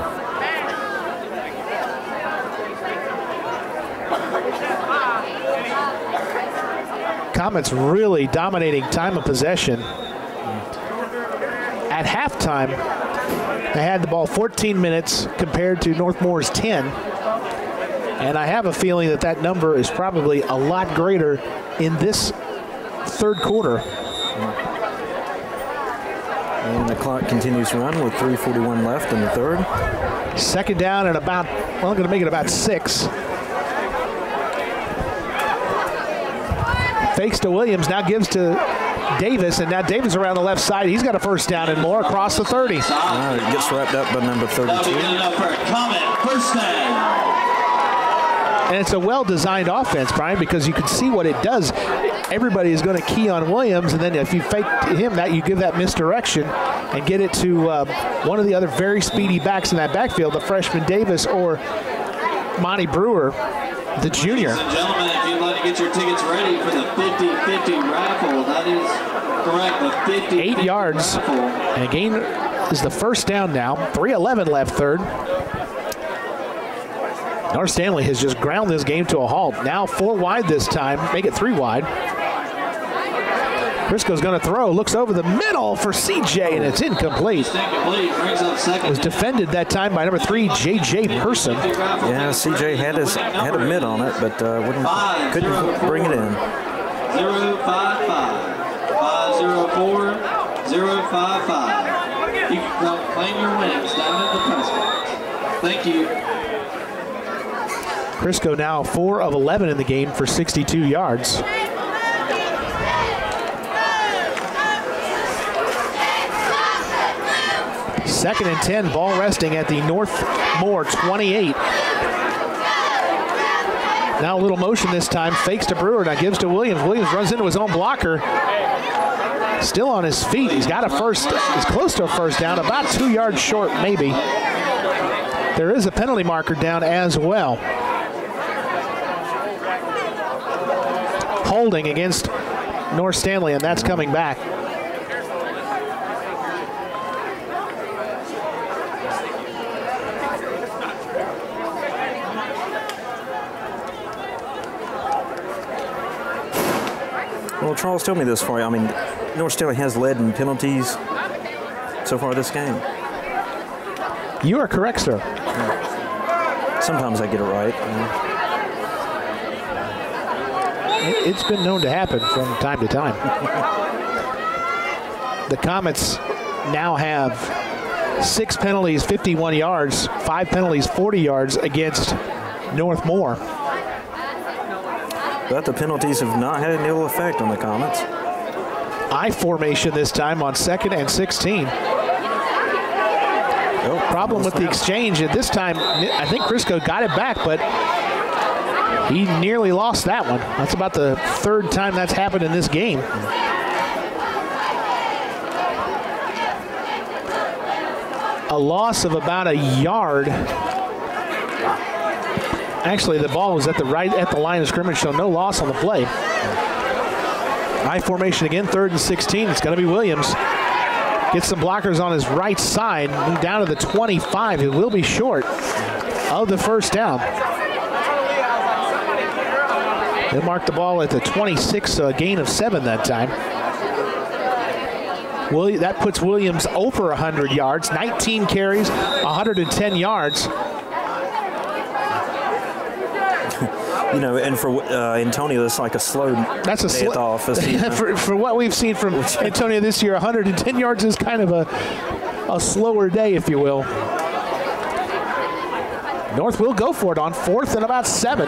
Comets really dominating time of possession. At halftime, they had the ball 14 minutes compared to Northmore's 10. And I have a feeling that number is probably a lot greater in this 3rd quarter. And the clock continues to run with 3:41 left in the 3rd. 2nd down and about, well, I'm going to make it about 6. Fakes to Williams, now gives to Davis, and now Davis around the left side. He's got a 1st down and more across the 30. It gets wrapped up by number 32. That'll be good enough for a Comet. 1st down. And it's a well-designed offense, Brian, because you can see what it does. Everybody is going to key on Williams, and then if you fake him that, you give that misdirection and get it to one of the other very speedy backs in that backfield, the freshman Davis or Monty Brewer, the junior. Ladies and gentlemen, if you'd like to get your tickets ready for the 50-50 raffle, that is correct, the 50-50 8 yards, raffle. and again is the 1st down now. 3:11 left 3rd. North Stanley has just ground this game to a halt. Now 4 wide this time, make it 3 wide. Crisco's going to throw, looks over the middle for CJ, and it's incomplete. It was defended that time by number 3, J.J. Person. Yeah, CJ had a mid on it, but couldn't bring it in. 055-504-055. You can come claim your winnings down at the press box. Thank you. Crisco now 4 of 11 in the game for 62 yards. Second and 10, ball resting at the Northmore 28. Now a little motion this time, fakes to Brewer, now gives to Williams. Williams runs into his own blocker. Still on his feet. He's got a first, he's close to a first down, about 2 yards short maybe. There is a penalty marker down as well. Holding against North Stanley, and that's coming back. Well, Charles, tell me this for you. I mean, North Stanley has led in penalties so far this game. You are correct, sir. Sometimes I get it right. It's been known to happen from time to time. The Comets now have 6 penalties, 51 yards, 5 penalties, 40 yards against North Moore. But the penalties have not had any ill effect on the Comets. I formation this time on 2nd and 16. Problem with the exchange at this time, I think Crisco got it back, but he nearly lost that one. That's about the 3rd time that's happened in this game. A loss of about a yard. Actually, the ball was at the line of scrimmage, so no loss on the play. I formation again, 3rd and 16. It's going to be Williams. Gets some blockers on his right side, move down to the 25. It will be short of the first down. They marked the ball at the 26, so a gain of 7 that time. That puts Williams over 100 yards, 19 carries, 110 yards. You know, and for Antonio, it's like a slow day at the office. for what we've seen from Antonio this year, 110 yards is kind of a slower day, if you will. North will go for it on 4th and about 7.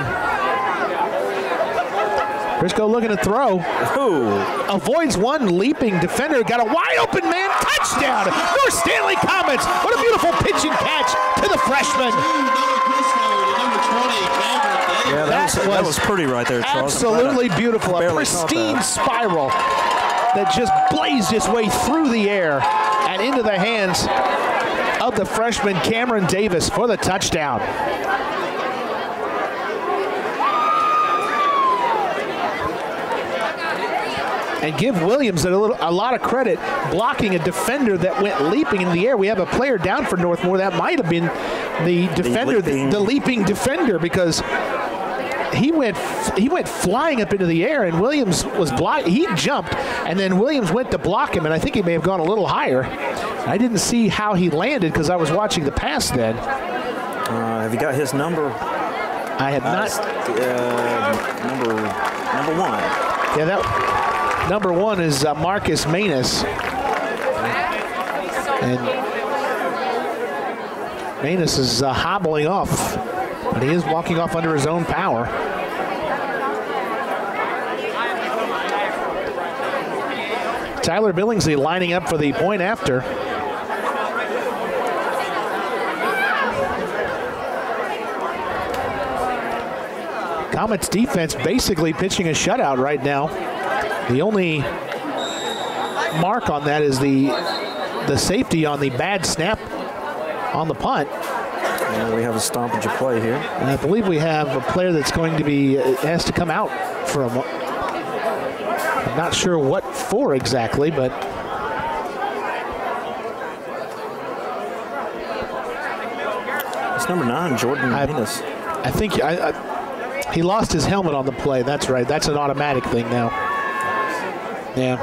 Crisco looking to throw. Ooh. Avoids one leaping defender. Got a wide open man. Touchdown. North Stanley Comets. What a beautiful pitch and catch to the freshman. Yeah, that was pretty right there, Charles. Absolutely beautiful. A pristine spiral that just blazed its way through the air and into the hands of the freshman Cameron Davis for the touchdown. And give Williams a lot of credit blocking a defender that went leaping in the air. We have a player down for Northmore. That might have been the defender, the leaping defender, because he went flying up into the air, and Williams was blocked. He jumped, and then Williams went to block him, and I think he may have gone a little higher. I didn't see how he landed because I was watching the pass then. Have you got his number? I have not. Number 1. Yeah, that number 1 is Marcus Manus. And Manus is hobbling off, but he is walking off under his own power. Tyler Billingsley lining up for the point after. Comets defense basically pitching a shutout right now. The only mark on that is the safety on the bad snap on the punt. And we have a stoppage of play here. And I believe we have a player that's going to be, has to come out for a moment. I'm not sure what for exactly, but it's number 9, Jordan Venus. I think he lost his helmet on the play. That's right. That's an automatic thing now. Yeah.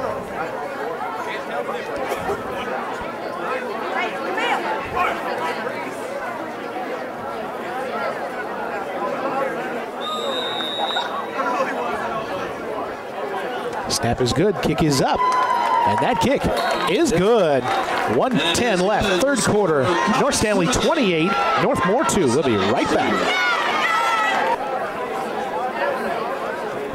Snap is good. Kick is up. And that kick is good. 1:10 left. 3rd quarter. North Stanley 28. Northmore 2. We'll be right back.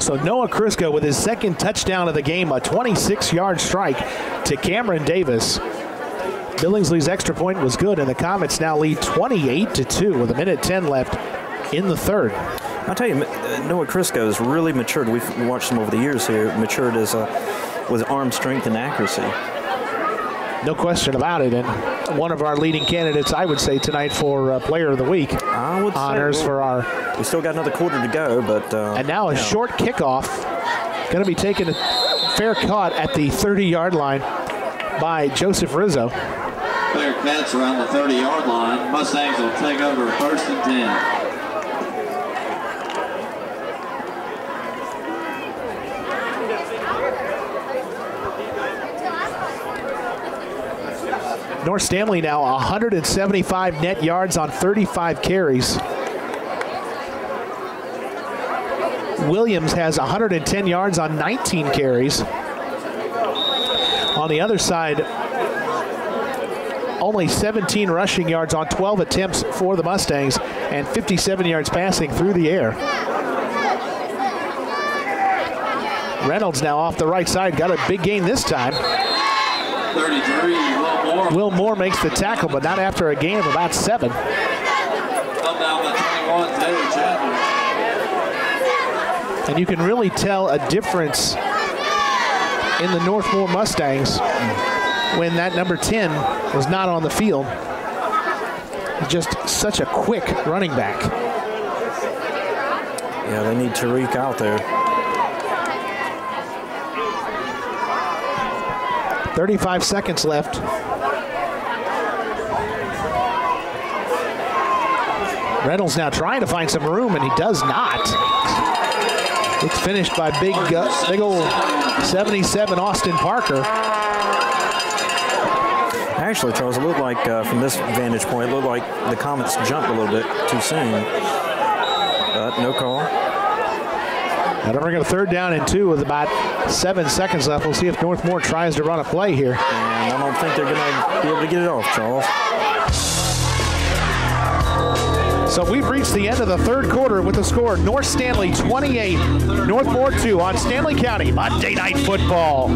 So Noah Crisco with his 2nd touchdown of the game, a 26-yard strike to Cameron Davis. Billingsley's extra point was good, and the Comets now lead 28-2 with 1:10 left in the 3rd. I'll tell you, Noah Crisco has really matured. We've watched him over the years here, matured as a with arm strength and accuracy. No question about it, and one of our leading candidates, I would say, tonight for Player of the Week. I would honors say, for our. We still got another quarter to go, but. And now a short kickoff, going to be taken a fair caught at the 30-yard line by Joseph Rizzo. Fair catch around the 30-yard line. Mustangs will take over 1st and 10. North Stanley now 175 net yards on 35 carries. Williams has 110 yards on 19 carries. On the other side, only 17 rushing yards on 12 attempts for the Mustangs and 57 yards passing through the air. Reynolds now off the right side, got a big gain this time. 33, Will Moore makes the tackle, but not after a gain of about 7. Come down by 21, Taylor Chapman. And you can really tell a difference in the Northmore Mustangs when that number 10 was not on the field. Just such a quick running back. Yeah, they need Tariq out there. 35 seconds left. Reynolds now trying to find some room, and he does not. It's finished by big old 77 Austin Parker. Actually, Charles, it looked like from this vantage point, it looked like the Comets jumped a little bit too soon. But no call. Now bring up 3rd down and 2 with about 7 seconds left. We'll see if Northmore tries to run a play here. And I don't think they're going to be able to get it off, Charles. So we've reached the end of the 3rd quarter with the score North Stanley 28, Northmore 2 on Stanley County Monday Night Football.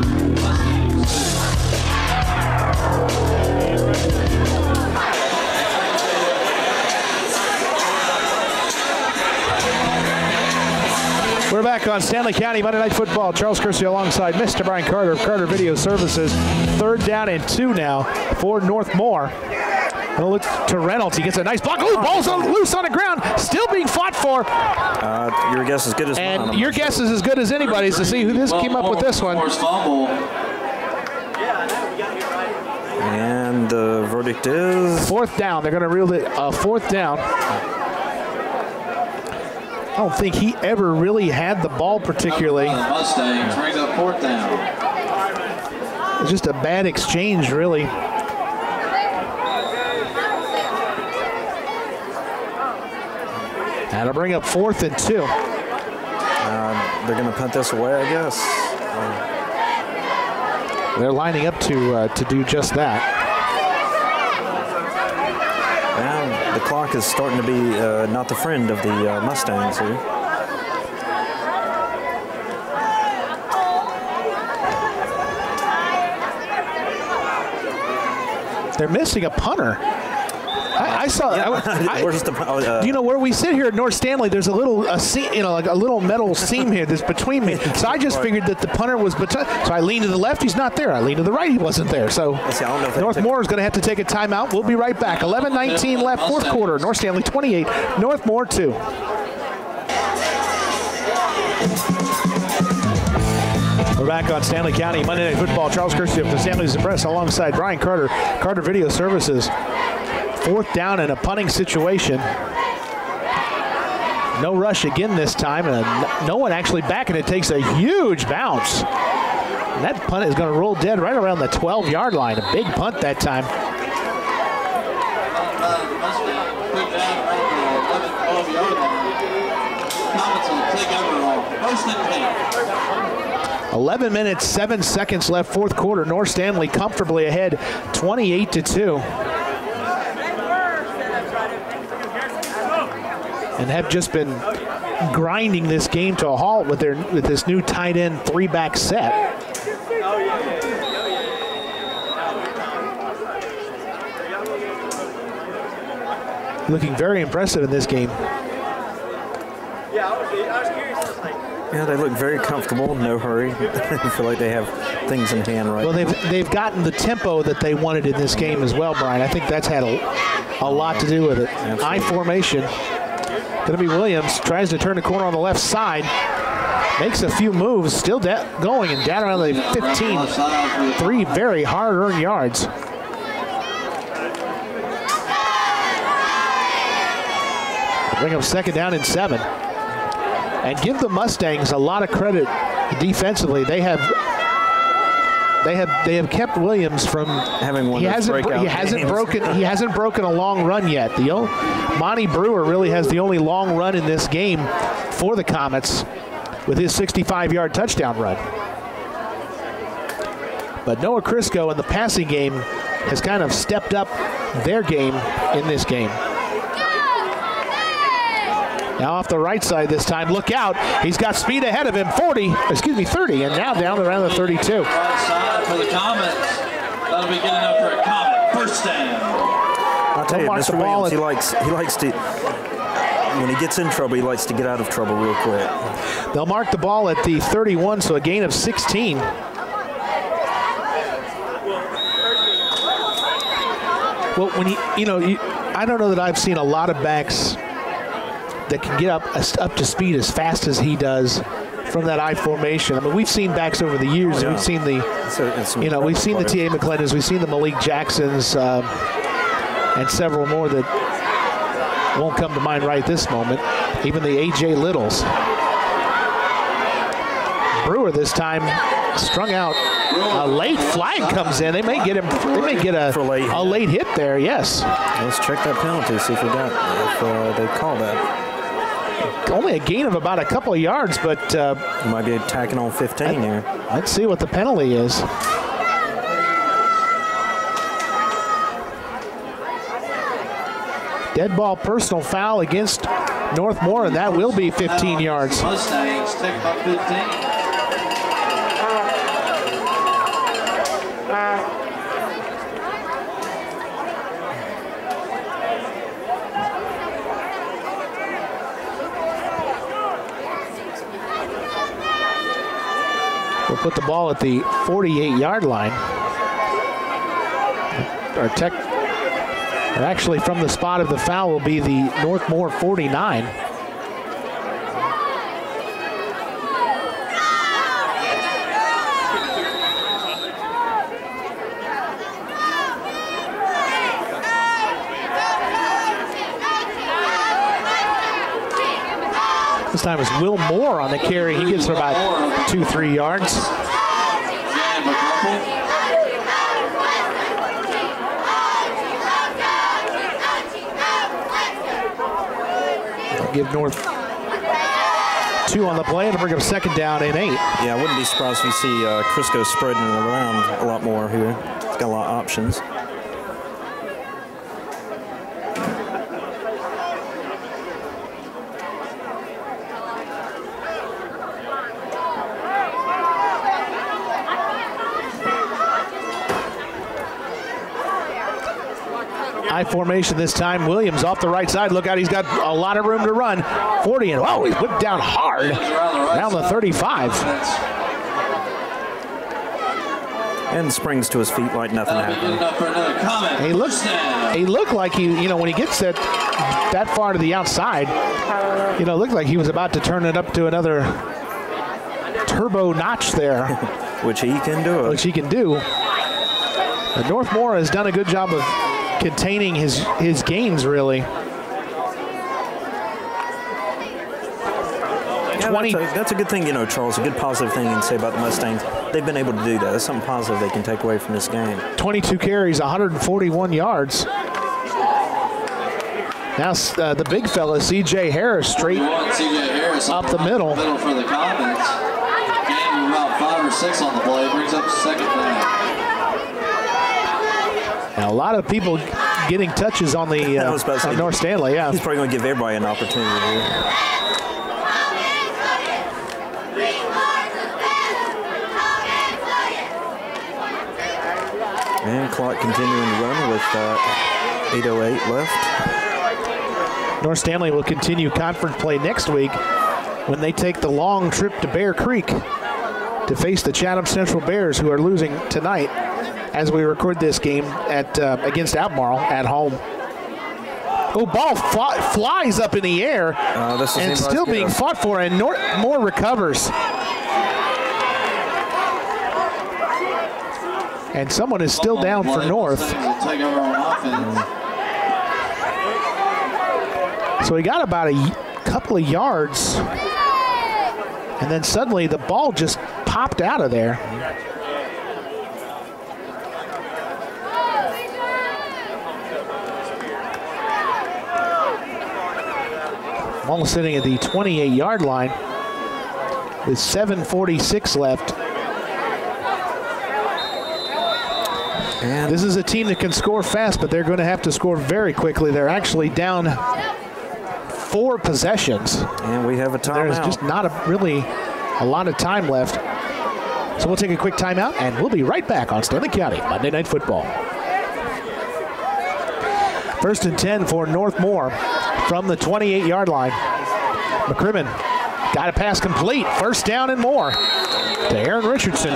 We're back on Stanley County Monday Night Football. Charles Kersey alongside Mr. Brian Carter of Carter Video Services. 3rd down and 2 now for Northmore. We'll look to Reynolds. He gets a nice block. Oh, ball's loose on the ground. Still being fought for. Your guess is as good as mine. And your guess is as good as anybody's to see who this came up with this one. And the verdict is? 4th down. They're going to reel it 4th down. I don't think he ever really had the ball particularly. Mustangs brings up 4th down. It's just a bad exchange, really. That'll bring up 4th and 2. They're going to punt this away, I guess. They're lining up to do just that. And the clock is starting to be not the friend of the Mustangs here. They're missing a punter. I saw. Yeah. Do you know where we sit here at North Stanley? There's a little, like a little metal seam here that's between me. So I just figured that the punter was so I leaned to the left. He's not there. I leaned to the right. He wasn't there. So Northmore is going to have to take a timeout. We'll be right back. 11:19 left, 4th quarter. North Stanley 28, Northmore 2. We're back on Stanley County Monday Night Football. Charles Kersey of the Stanley Express alongside Brian Carter, Carter Video Services. 4th down in a punting situation. No rush again this time, and no one actually back, and it takes a huge bounce. And that punt is going to roll dead right around the 12-yard line. A big punt that time. 11 minutes, 7 seconds left, 4th quarter. North Stanley comfortably ahead, 28-2. And have just been grinding this game to a halt with this new tight end 3-back set. Looking very impressive in this game. Yeah, I was curious. Yeah, they look very comfortable, no hurry. I feel like they have things in hand right now. Well, now. they've gotten the tempo that they wanted in this game as well, Brian. I think that's had a lot to do with it. Absolutely. I formation. Going to be Williams. Tries to turn the corner on the left side. Makes a few moves. Still going and down around the 15. 3 very hard-earned yards. Bring up 2nd down and 7. And give the Mustangs a lot of credit defensively. They have kept Williams from having one. He hasn't broken a long run yet. Monty Brewer really has the only long run in this game for the Comets with his 65-yard touchdown run. But Noah Crisco in the passing game has kind of stepped up their game in this game. Now off the right side this time. Look out. He's got speed ahead of him. 30, and now down around the 32. Right side for the Comets. That'll be good enough for a Comet. First down. I'll tell you, Mr. Williams, he likes to, when he gets in trouble, he likes to get out of trouble real quick. They'll mark the ball at the 31, so a gain of 16. Well, when I don't know that I've seen a lot of backs that can get up to speed as fast as he does from that I formation. I mean, we've seen backs over the years. We've seen the T.A. McClendons, we've seen the Malik Jacksons, and several more that won't come to mind right this moment. Even the A.J. Littles. Brewer this time strung out. A late flag comes in. They may get him. They may get a late hit there. Yes. Let's check that penalty. See if they call that. Only a gain of about a couple of yards, but you might be attacking on 15 here. Let's see what the penalty is. Dead ball personal foul against Northmore, and that will be 15 yards. Mustangs take about 15. We'll put the ball at the 48-yard line. Actually, from the spot of the foul will be the Northmore 49. This time it's Will Moore on the carry. He gets about 2-3 yards. Give North 2 on the play to bring up 2nd down and 8. Yeah, I wouldn't be surprised if you see Crisco spreading it around a lot more here. He's got a lot of options. I formation this time. Williams off the right side. Look out, he's got a lot of room to run. 40 and he's whipped down hard down the 35. And springs to his feet like nothing happened. He looked like when he gets that far to the outside, looked like he was about to turn it up to another turbo notch there. Which he can do. Which he can do. But Northmore has done a good job of containing his gains, really. Yeah, that's a good thing, Charles, a good positive thing you can say about the Mustangs. They've been able to do that. That's something positive they can take away from this game. 22 carries, 141 yards. Now the big fella, C.J. Harris, straight up the middle. For the Comets. Gain of about 5 or 6 on the play. Brings up 2nd down. Now, a lot of people getting touches on the on North Stanley. Yeah, he's probably going to give everybody an opportunity here. And clock continuing to run with 8:08 left. North Stanley will continue conference play next week when they take the long trip to Bear Creek to face the Chatham Central Bears, who are losing tonight as we record this game at against Albemarle at home. Oh, ball flies up in the air and still being fought for, and Moore recovers. And someone is still down for North. So he got about a couple of yards, and then suddenly the ball just popped out of there. Ball sitting at the 28-yard line with 7:46 left. And this is a team that can score fast, but they're going to have to score very quickly. They're actually down 4 possessions. And we have a timeout. There's just not really a lot of time left. So we'll take a quick timeout, and we'll be right back on Stanley County Monday Night Football. 1st and 10 for Northmore from the 28-yard line. McCrimmon got a pass complete. 1st down and more to Aaron Richardson.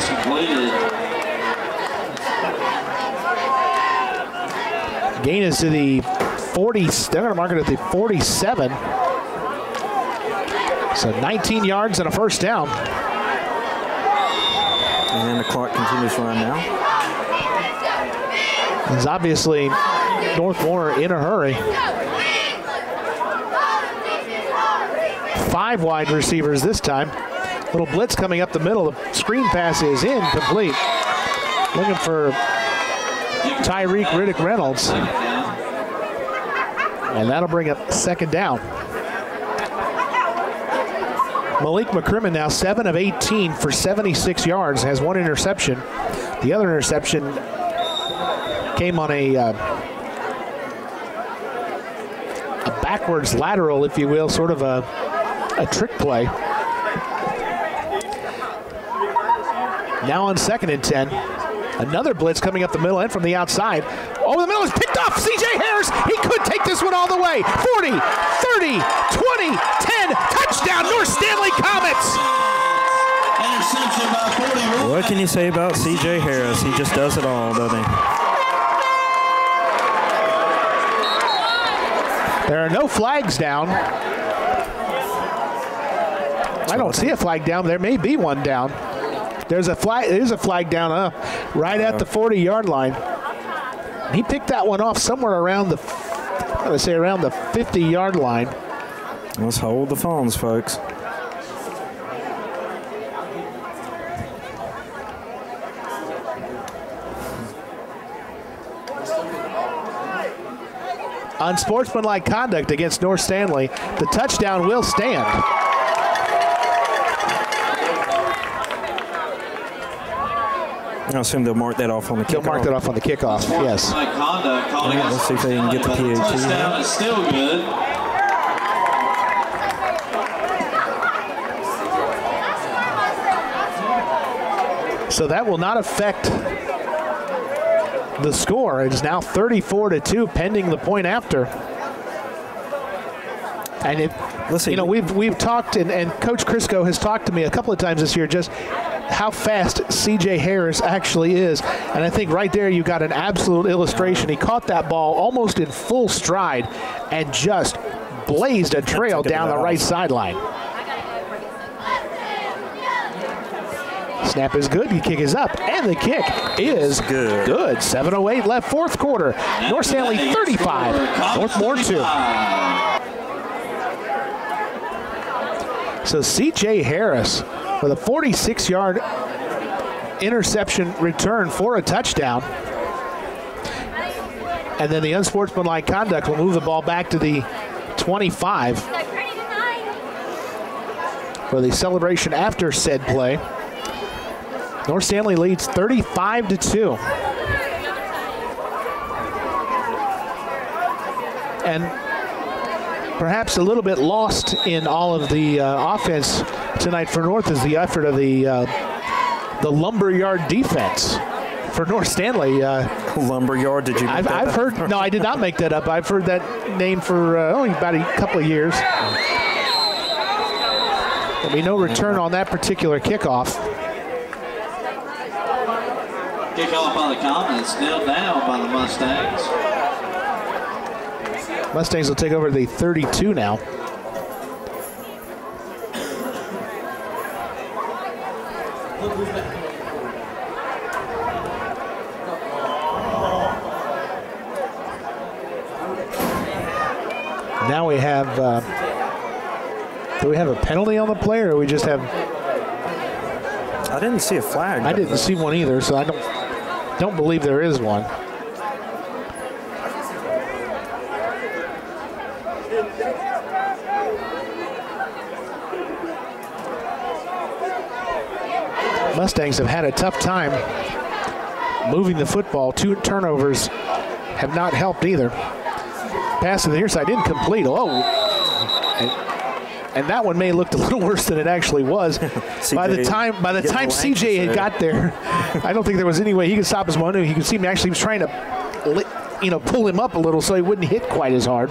Gain is to the 40. They're going to mark it at the 47. So 19 yards and a 1st down. And the clock continues to run now. There's obviously Northmore in a hurry. 5 wide receivers this time. Little blitz coming up the middle. The screen pass is incomplete. Looking for Tyreek Riddick Reynolds. And that'll bring up 2nd down. Malik McCrimmon now 7 of 18 for 76 yards, has 1 interception. The other interception came on a backwards lateral, if you will, sort of a trick play. Now on 2nd and 10. Another blitz coming up the middle and from the outside. Over the middle is picked off. C.J. Harris, he could take this one all the way. 40, 30, 20, 10. Touchdown, North Stanley Comets. What can you say about C.J. Harris? He just does it all, doesn't he? There are no flags down. I don't see a flag down. There may be one down. There's a flag down right at the 40-yard line. He picked that one off somewhere around the, I would say around the 50-yard line. Let's hold the phones, folks. Unsportsmanlike conduct against North Stanley. The touchdown will stand. I assume they'll mark that off on the kickoff. They'll mark that off on the kickoff, yes. Let's see if they can get the PAT. Touchdown is still good. So that will not affect the score. It is now 34-2 pending the point after. And we've talked, and Coach Crisco has talked to me a couple of times this year just how fast C.J. Harris actually is. And I think right there you got an absolute illustration. He caught that ball almost in full stride and just blazed a trail down the right sideline. Snap is good, the kick is up, and the kick is good. 7:08 left, 4th quarter. North Stanley 35, Northmore 2. So C.J. Harris with a 46-yard interception return for a touchdown. And then the unsportsmanlike conduct will move the ball back to the 25 for the celebration after said play. North Stanley leads 35-2. And perhaps a little bit lost in all of the offense tonight for North is the effort of the lumberyard defense for North Stanley. Lumberyard, did you make that I've up? heard, no, I did not make that up. I've heard that name for only about a couple of years. There'll be no return on that particular kickoff. Kickoff by the Comets, nailed down by the Mustangs. Mustangs will take over the 32 now. Now we have, do we have a penalty on the play, or we just have? I didn't see a flag. I didn't see one either, so I don't believe there is one. Mustangs have had a tough time moving the football. 2 turnovers have not helped either. Pass to the near side didn't complete. Oh, and that one may have looked a little worse than it actually was. by the time CJ had got there, I don't think there was any way he could stop his momentum. You could see him actually was trying to, pull him up a little so he wouldn't hit quite as hard.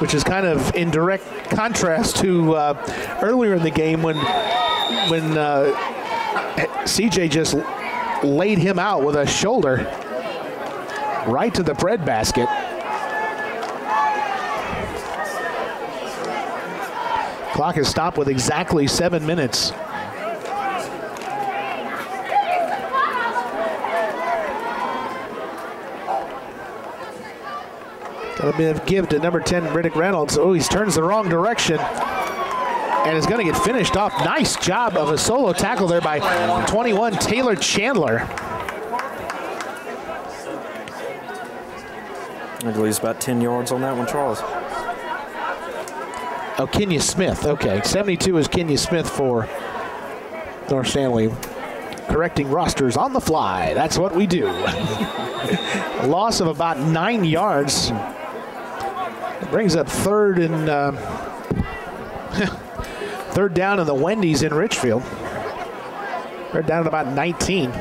Which is kind of in direct contrast to earlier in the game when CJ just laid him out with a shoulder right to the bread basket. Clock is stopped with exactly 7 minutes. Got a bit of give to number 10, Riddick Reynolds. Oh, he turns the wrong direction and is going to get finished off. Nice job of a solo tackle there by 21, Taylor Chandler. I believe it's about 10 yards on that one, Charles. Oh, Kenya Smith. Okay, 72 is Kenya Smith for North Stanley. Correcting rosters on the fly. That's what we do. A loss of about 9 yards. It brings up third down in the Wendy's in Richfield. They're down at about 19.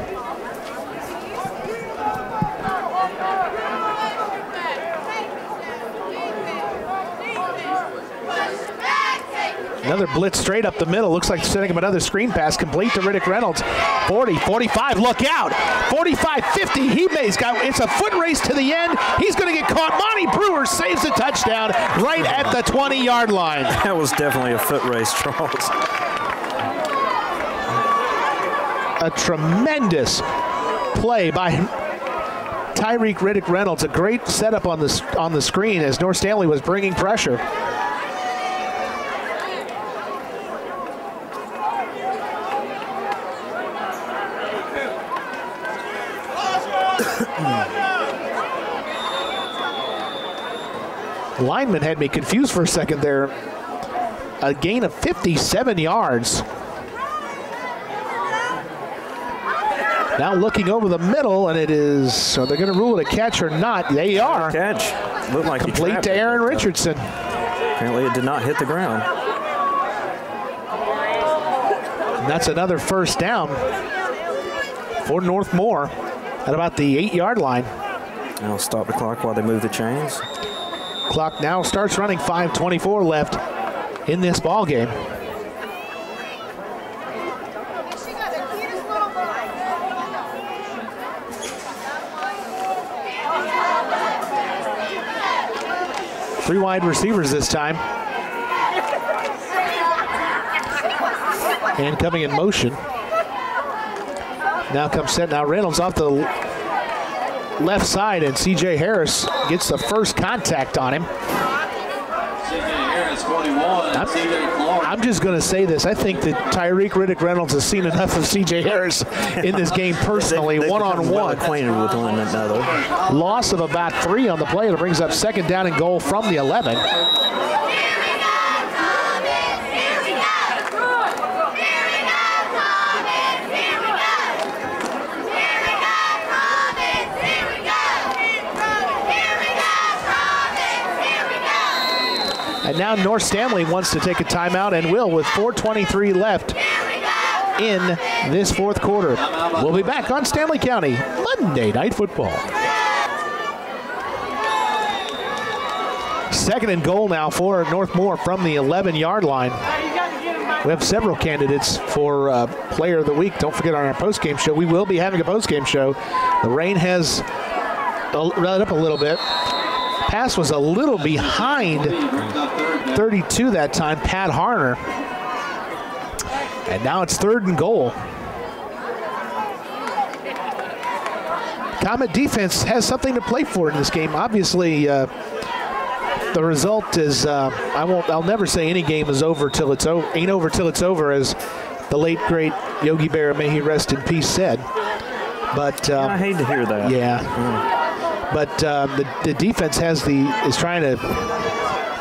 Another blitz straight up the middle. Looks like setting up another screen pass complete to Riddick Reynolds. 40, 45, look out. 45, 50, it's a foot race to the end. He's going to get caught. Monty Brewer saves the touchdown right at the 20-yard line. That was definitely a foot race, Charles. A tremendous play by Tyreek Riddick Reynolds. A great setup on the screen as North Stanley was bringing pressure. Lineman had me confused for a second there. A gain of 57 yards. Now looking over the middle, and it is, are they going to rule it a catch or not? They are. Catch. Looked like complete to Aaron Richardson. Apparently it did not hit the ground. And that's another first down for Northmore at about the 8-yard line. I'll stop the clock while they move the chains. Clock now starts running. 5:24 left in this ball game. Three wide receivers this time. And coming in motion. Now comes set. Now Reynolds off the left side, and C.J. Harris gets the first contact on him. C.J. Harris, 41. I'm just going to say this. I think that Tyreek Riddick Reynolds has seen enough of C.J. Harris in this game personally, one-on-one. Well acquainted with one another. Loss of about 3 on the play. It brings up second down and goal from the 11. And now North Stanley wants to take a timeout and will, with 4:23 left in this fourth quarter. We'll be back on Stanley County Monday Night Football. Second and goal now for Northmore from the 11-yard line. We have several candidates for Player of the Week. Don't forget on our postgame show, we will be having a postgame show. The rain has let up a little bit. Pass was a little behind 32 that time, Pat Harner. And now it's third and goal. Comet defense has something to play for in this game. Obviously, the result is I'll never say any game is over till it's over. Ain't over till it's over, as the late great Yogi Berra, may he rest in peace, said. But I hate to hear that. Yeah. But the defense is trying to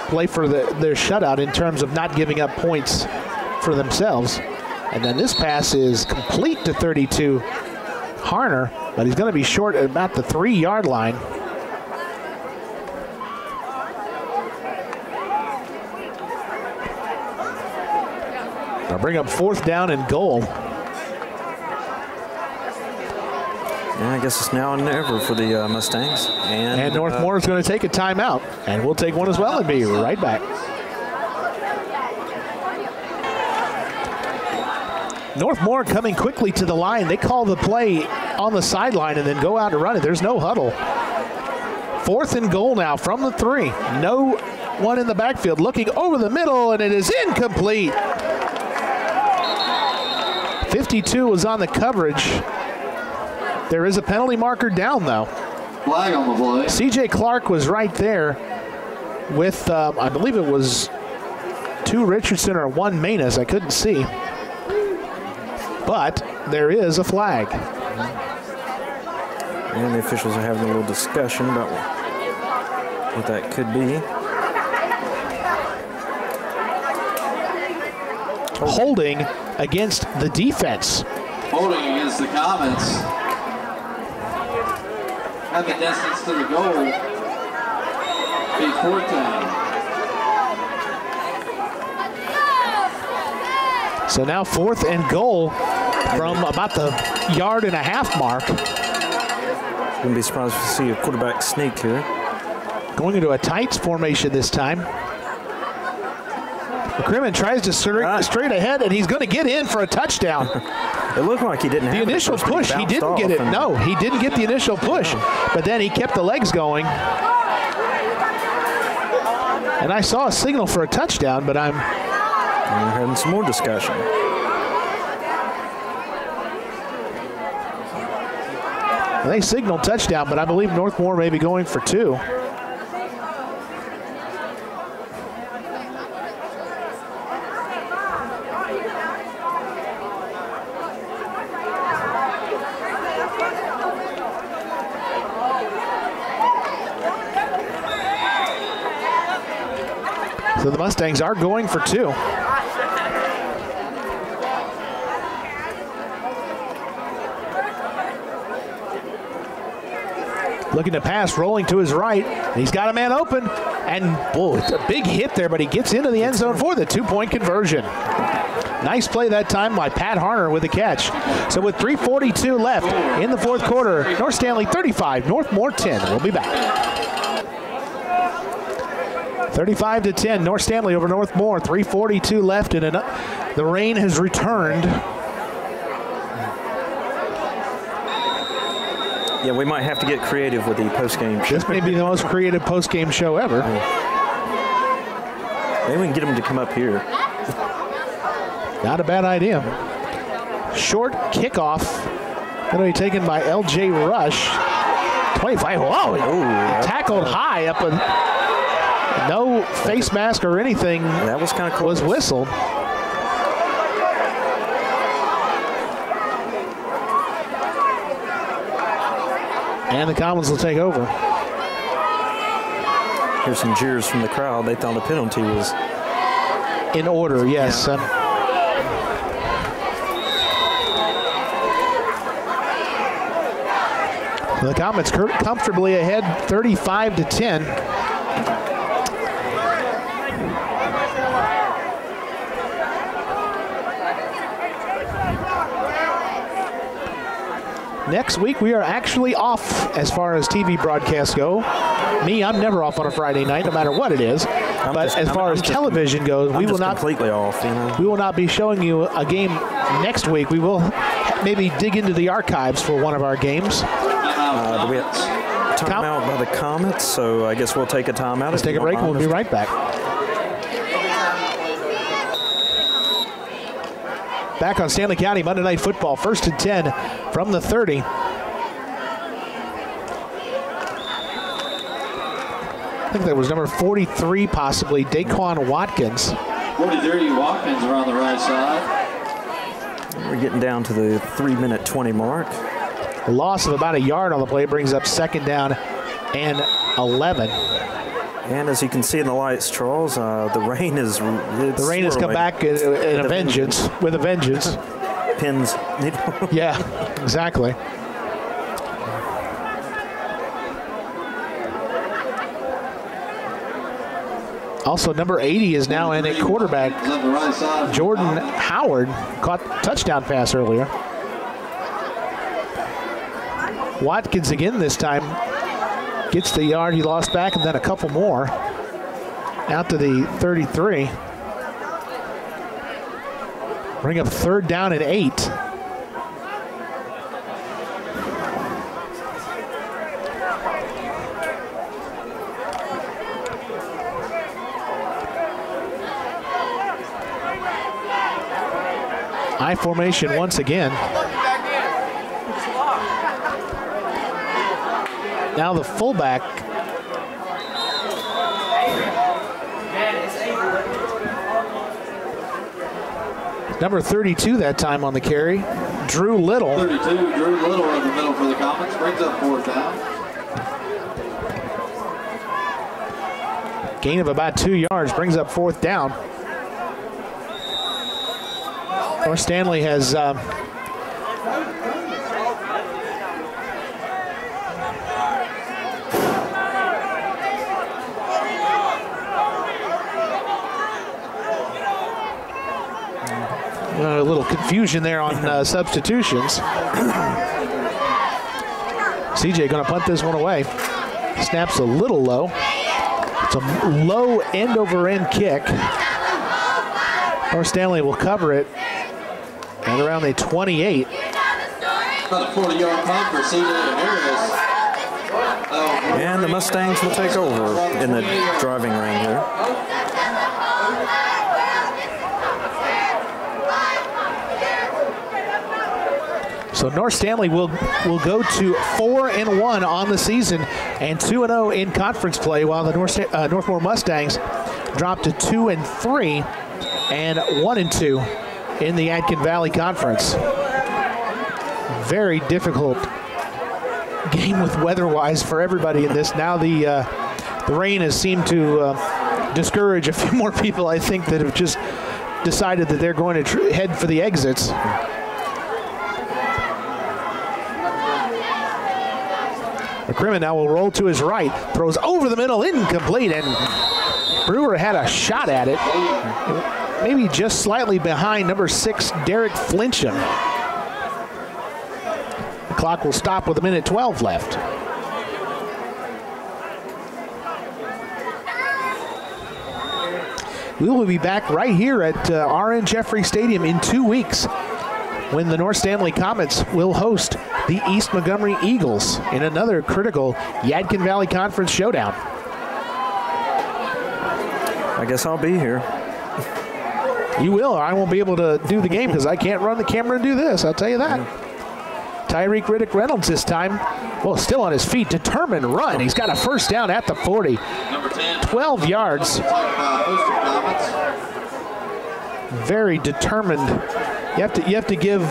play for their shutout in terms of not giving up points for themselves. And then this pass is complete to 32 Harner, but he's going to be short at about the 3-yard line. They'll bring up fourth down and goal. Yeah, I guess it's now or never for the Mustangs. And Northmore is going to take a timeout, and we'll take one as well and be right back. Northmore coming quickly to the line. They call the play on the sideline and then go out and run it. There's no huddle. Fourth and goal now from the 3. No one in the backfield, looking over the middle, and it is incomplete. 52 was on the coverage. There is a penalty marker down, though. Flag on the play. C.J. Clark was right there with, I believe it was 2 Richardson or 1 Manus. I couldn't see. But there is a flag. And the officials are having a little discussion about what that could be. Holding against the defense. Holding against the Comets. At the distance to the goal. Be 14. So now fourth and goal from about the 1.5 yard mark. Wouldn't be surprised to see a quarterback sneak here. Going into a tights formation this time. McCrimmon tries to straight ahead, and he's going to get in for a touchdown. It looked like he didn't have the initial push. He didn't get it. No, he didn't get the initial push, but then he kept the legs going. And I saw a signal for a touchdown, but we're having some more discussion. They signaled touchdown, but I believe Northmore may be going for 2. So the Mustangs are going for 2. Looking to pass, rolling to his right. He's got a man open, and boy, it's a big hit there, but he gets into the end zone for the 2-point conversion. Nice play that time by Pat Harner with the catch. So with 3:42 left in the fourth quarter, North Stanley 35, Northmore 10. We'll be back. 35-10, North Stanley over Northmore. 3:42 left, and the rain has returned. Yeah, we might have to get creative with the post-game show. This may be the most creative post-game show ever. Maybe we can get them to come up here. Not a bad idea. Short kickoff. Going to be taken by L.J. Rush. 25. Whoa! Tackled high up and no face mask or anything. That was kind of close. Was whistled. And the Commons will take over. Here's some jeers from the crowd. They thought the penalty was in order, yes. Yeah. The Comets comfortably ahead, 35-10. next week we are actually off as far as TV broadcasts go. Me, I'm never off on a Friday night, no matter what it is. But as far as television goes, we will not completely off. You know, we will not be showing you a game next week. We will maybe dig into the archives for one of our games. Do we have timeout by the Comets? So I guess we'll take a timeout. Let's take a break. We'll be right back. Back on Stanley County Monday Night Football, 1st and 10 from the 30. I think that was number 43, possibly, Daquan Watkins. 43, Watkins around the right side. We're getting down to the 3-minute 20 mark. A loss of about a yard on the play brings up 2nd down and 11. And as you can see in the lights, Charles, the rain is the rain has come back in a vengeance, with a vengeance. Pins. Yeah, exactly. Also, number 80 is now in at quarterback. Jordan Howard caught touchdown pass earlier. Watkins again this time. Gets the yard he lost back and then a couple more. Out to the 33. Bring up 3rd down and 8. I formation once again. Now the fullback. Number 32 that time on the carry, Drew Little. 32, Drew Little in the middle for the Comets, brings up 4th down. Gain of about 2 yards, brings up 4th down. North Stanley has a little confusion there on substitutions. CJ going to punt this one away. Snaps a little low. It's a low end over end kick. North Stanley will cover it at around the 28. About a 40-yard punt for CJ Harris. And the Mustangs will take over in the driving range here. So North Stanley will go to 4-1 on the season and 2-0 in conference play, while the Northmore Mustangs drop to 2-3 and 1-2 in the Yadkin Valley Conference. Very difficult game with weather-wise for everybody in this. Now the rain has seemed to discourage a few more people, I think, that have just decided that they're going to head for the exits. McCrimmon now will roll to his right, throws over the middle, incomplete, and Brewer had a shot at it. Maybe just slightly behind number 6, Derek Flincham. The clock will stop with 1:12 left. We will be back right here at R.N. Jeffrey Stadium in 2 weeks when the North Stanley Comets will host the East Montgomery Eagles in another critical Yadkin Valley Conference showdown. I guess I'll be here. You will. I won't be able to do the game because I can't run the camera and do this. I'll tell you that. Tyreek Riddick Reynolds this time, well, still on his feet. Determined run. He's got a 1st down at the 40. 12 yards. Very determined. You have to give.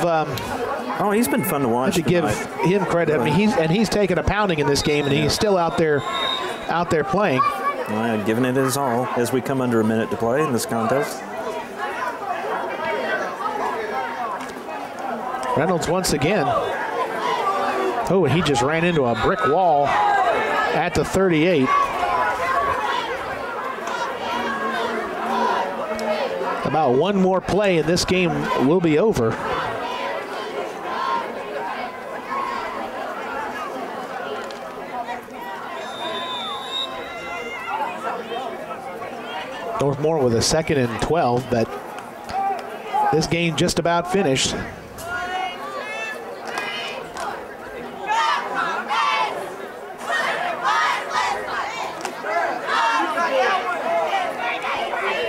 Oh, he's been fun to watch. You have to give him credit. I mean, he's taken a pounding in this game, and he's still out there playing. Giving it his all as we come under a minute to play in this contest. Reynolds once again. Oh, and he just ran into a brick wall at the 38. About one more play and this game will be over. Northmore with a 2nd and 12, but this game just about finished.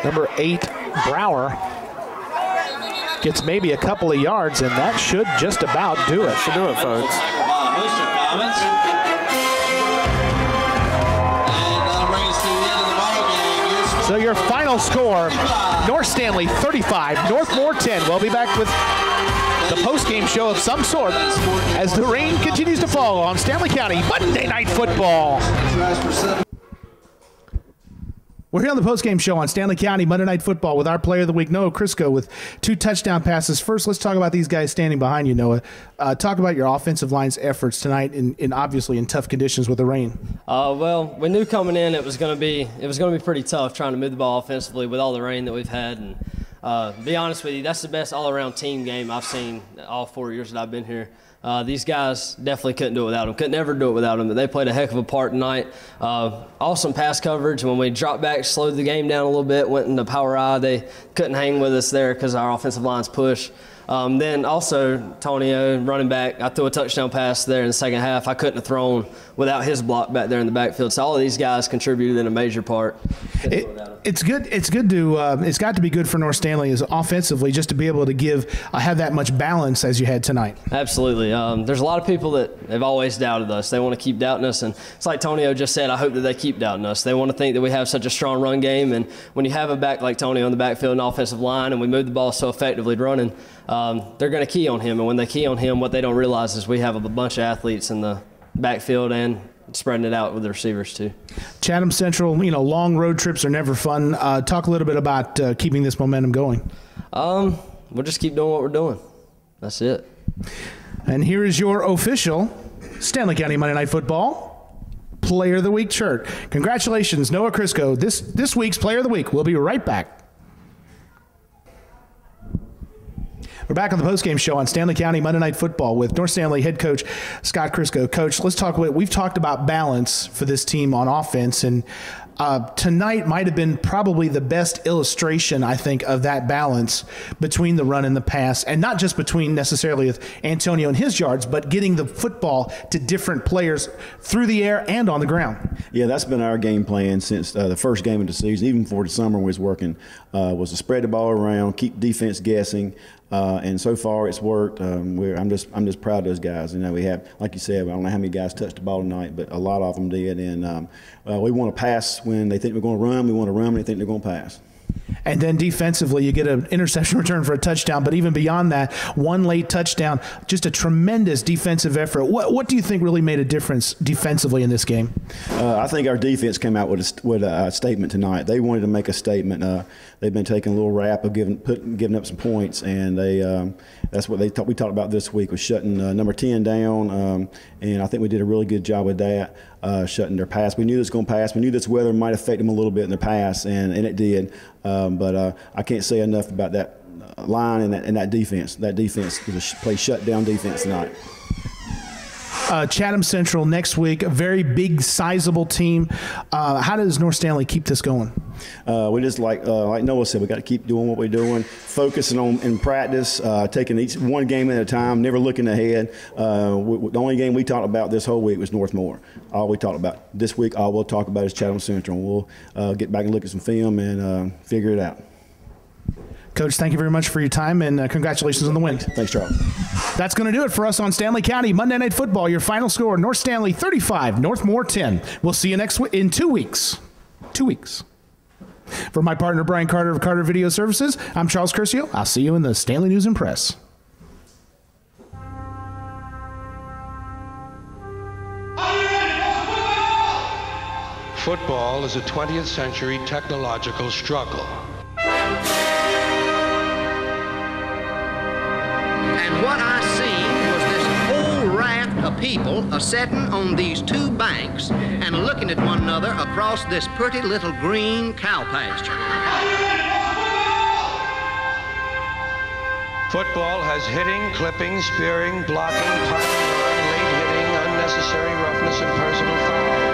Number 8, Brower, gets maybe a couple of yards, and that should just about do it. Should do it, folks. So your final score, North Stanley 35, Northmore 10. We'll be back with the post-game show of some sort as the rain continues to fall on Stanley County Monday Night Football. We're here on the postgame show on Stanley County Monday Night Football with our player of the week, Noah Crisco, with 2 touchdown passes. First, let's talk about these guys standing behind you, Noah. Talk about your offensive line's efforts tonight, in obviously in tough conditions with the rain. Well, we knew coming in it was going to be pretty tough trying to move the ball offensively with all the rain that we've had. And be honest with you, that's the best all-around team game I've seen all 4 years that I've been here. These guys definitely couldn't do it without them. Could never do it without them. But they played a heck of a part tonight. Awesome pass coverage. When we dropped back, slowed the game down a little bit, went into power I. They couldn't hang with us there because our offensive line's push. Then also, Tonio, running back, I threw a touchdown pass there in the second half. I couldn't have thrown without his block back there in the backfield. So all of these guys contributed in a major part. It's good. It's got to be good for North Stanley is offensively just to be able to have that much balance as you had tonight. Absolutely. There's a lot of people that have always doubted us. They want to keep doubting us, and it's like Tonio just said. I hope that they keep doubting us. They want to think that we have such a strong run game, and when you have a back like Tonio in the backfield and offensive line, and we move the ball so effectively running, they're going to key on him. And when they key on him, what they don't realize is we have a bunch of athletes in the backfield and spreading it out with the receivers too. Chatham Central, long road trips are never fun. Talk a little bit about keeping this momentum going. We'll just keep doing what we're doing. That's it. And here is your official Stanley County Monday Night Football Player of the Week shirt. Congratulations, Noah Crisco, this week's Player of the Week. We'll be right back. We're back on the postgame show on Stanley County Monday Night Football with North Stanley head coach Scott Crisco. Coach, let's talk about, we've talked about balance for this team on offense, and tonight might have been probably the best illustration, I think, of that balance between the run and the pass, and not just between necessarily with Antonio and his yards, but getting the football to different players through the air and on the ground. Yeah, that's been our game plan since the first game of the season, even before the summer was working, was to spread the ball around, keep defense guessing. And so far it's worked. I'm just proud of those guys. We have, like you said, I don't know how many guys touched the ball tonight, but a lot of them did. And we want to pass when they think we're going to run. We want to run when they think they're going to pass. And then defensively, you get an interception return for a touchdown. But even beyond that, one late touchdown, just a tremendous defensive effort. What do you think really made a difference defensively in this game? I think our defense came out with a statement tonight. They wanted to make a statement. They've been taking a little rap of giving up some points, and that's what we talked about this week, was shutting number 10 down. And I think we did a really good job with that, shutting their pass. We knew this was going to pass. We knew this weather might affect them a little bit in their pass, and it did. But I can't say enough about that line and that defense. That defense play shut-down defense tonight. Chatham Central next week, a very big, sizable team. How does North Stanley keep this going? We just, like Noah said, we got to keep doing what we're doing, focusing on in practice, taking each one game at a time, never looking ahead. The only game we talked about this whole week was Northmore. All we talked about this week, all we'll talk about is Chatham Central. We'll get back and look at some film and figure it out. Coach, thank you very much for your time, and congratulations on the win. Thanks, Charles. That's going to do it for us on Stanley County Monday Night Football. Your final score, North Stanley 35, Northmore 10. We'll see you in 2 weeks. 2 weeks. For my partner, Brian Carter of Carter Video Services, I'm Charles Curcio. I'll see you in the Stanley News and Press. Football is a 20th century technological struggle. And what I seen was this whole raft of people a-setting on these 2 banks and looking at one another across this pretty little green cow pasture. Football has hitting, clipping, spearing, blocking, punting, late hitting, unnecessary roughness, and personal foul.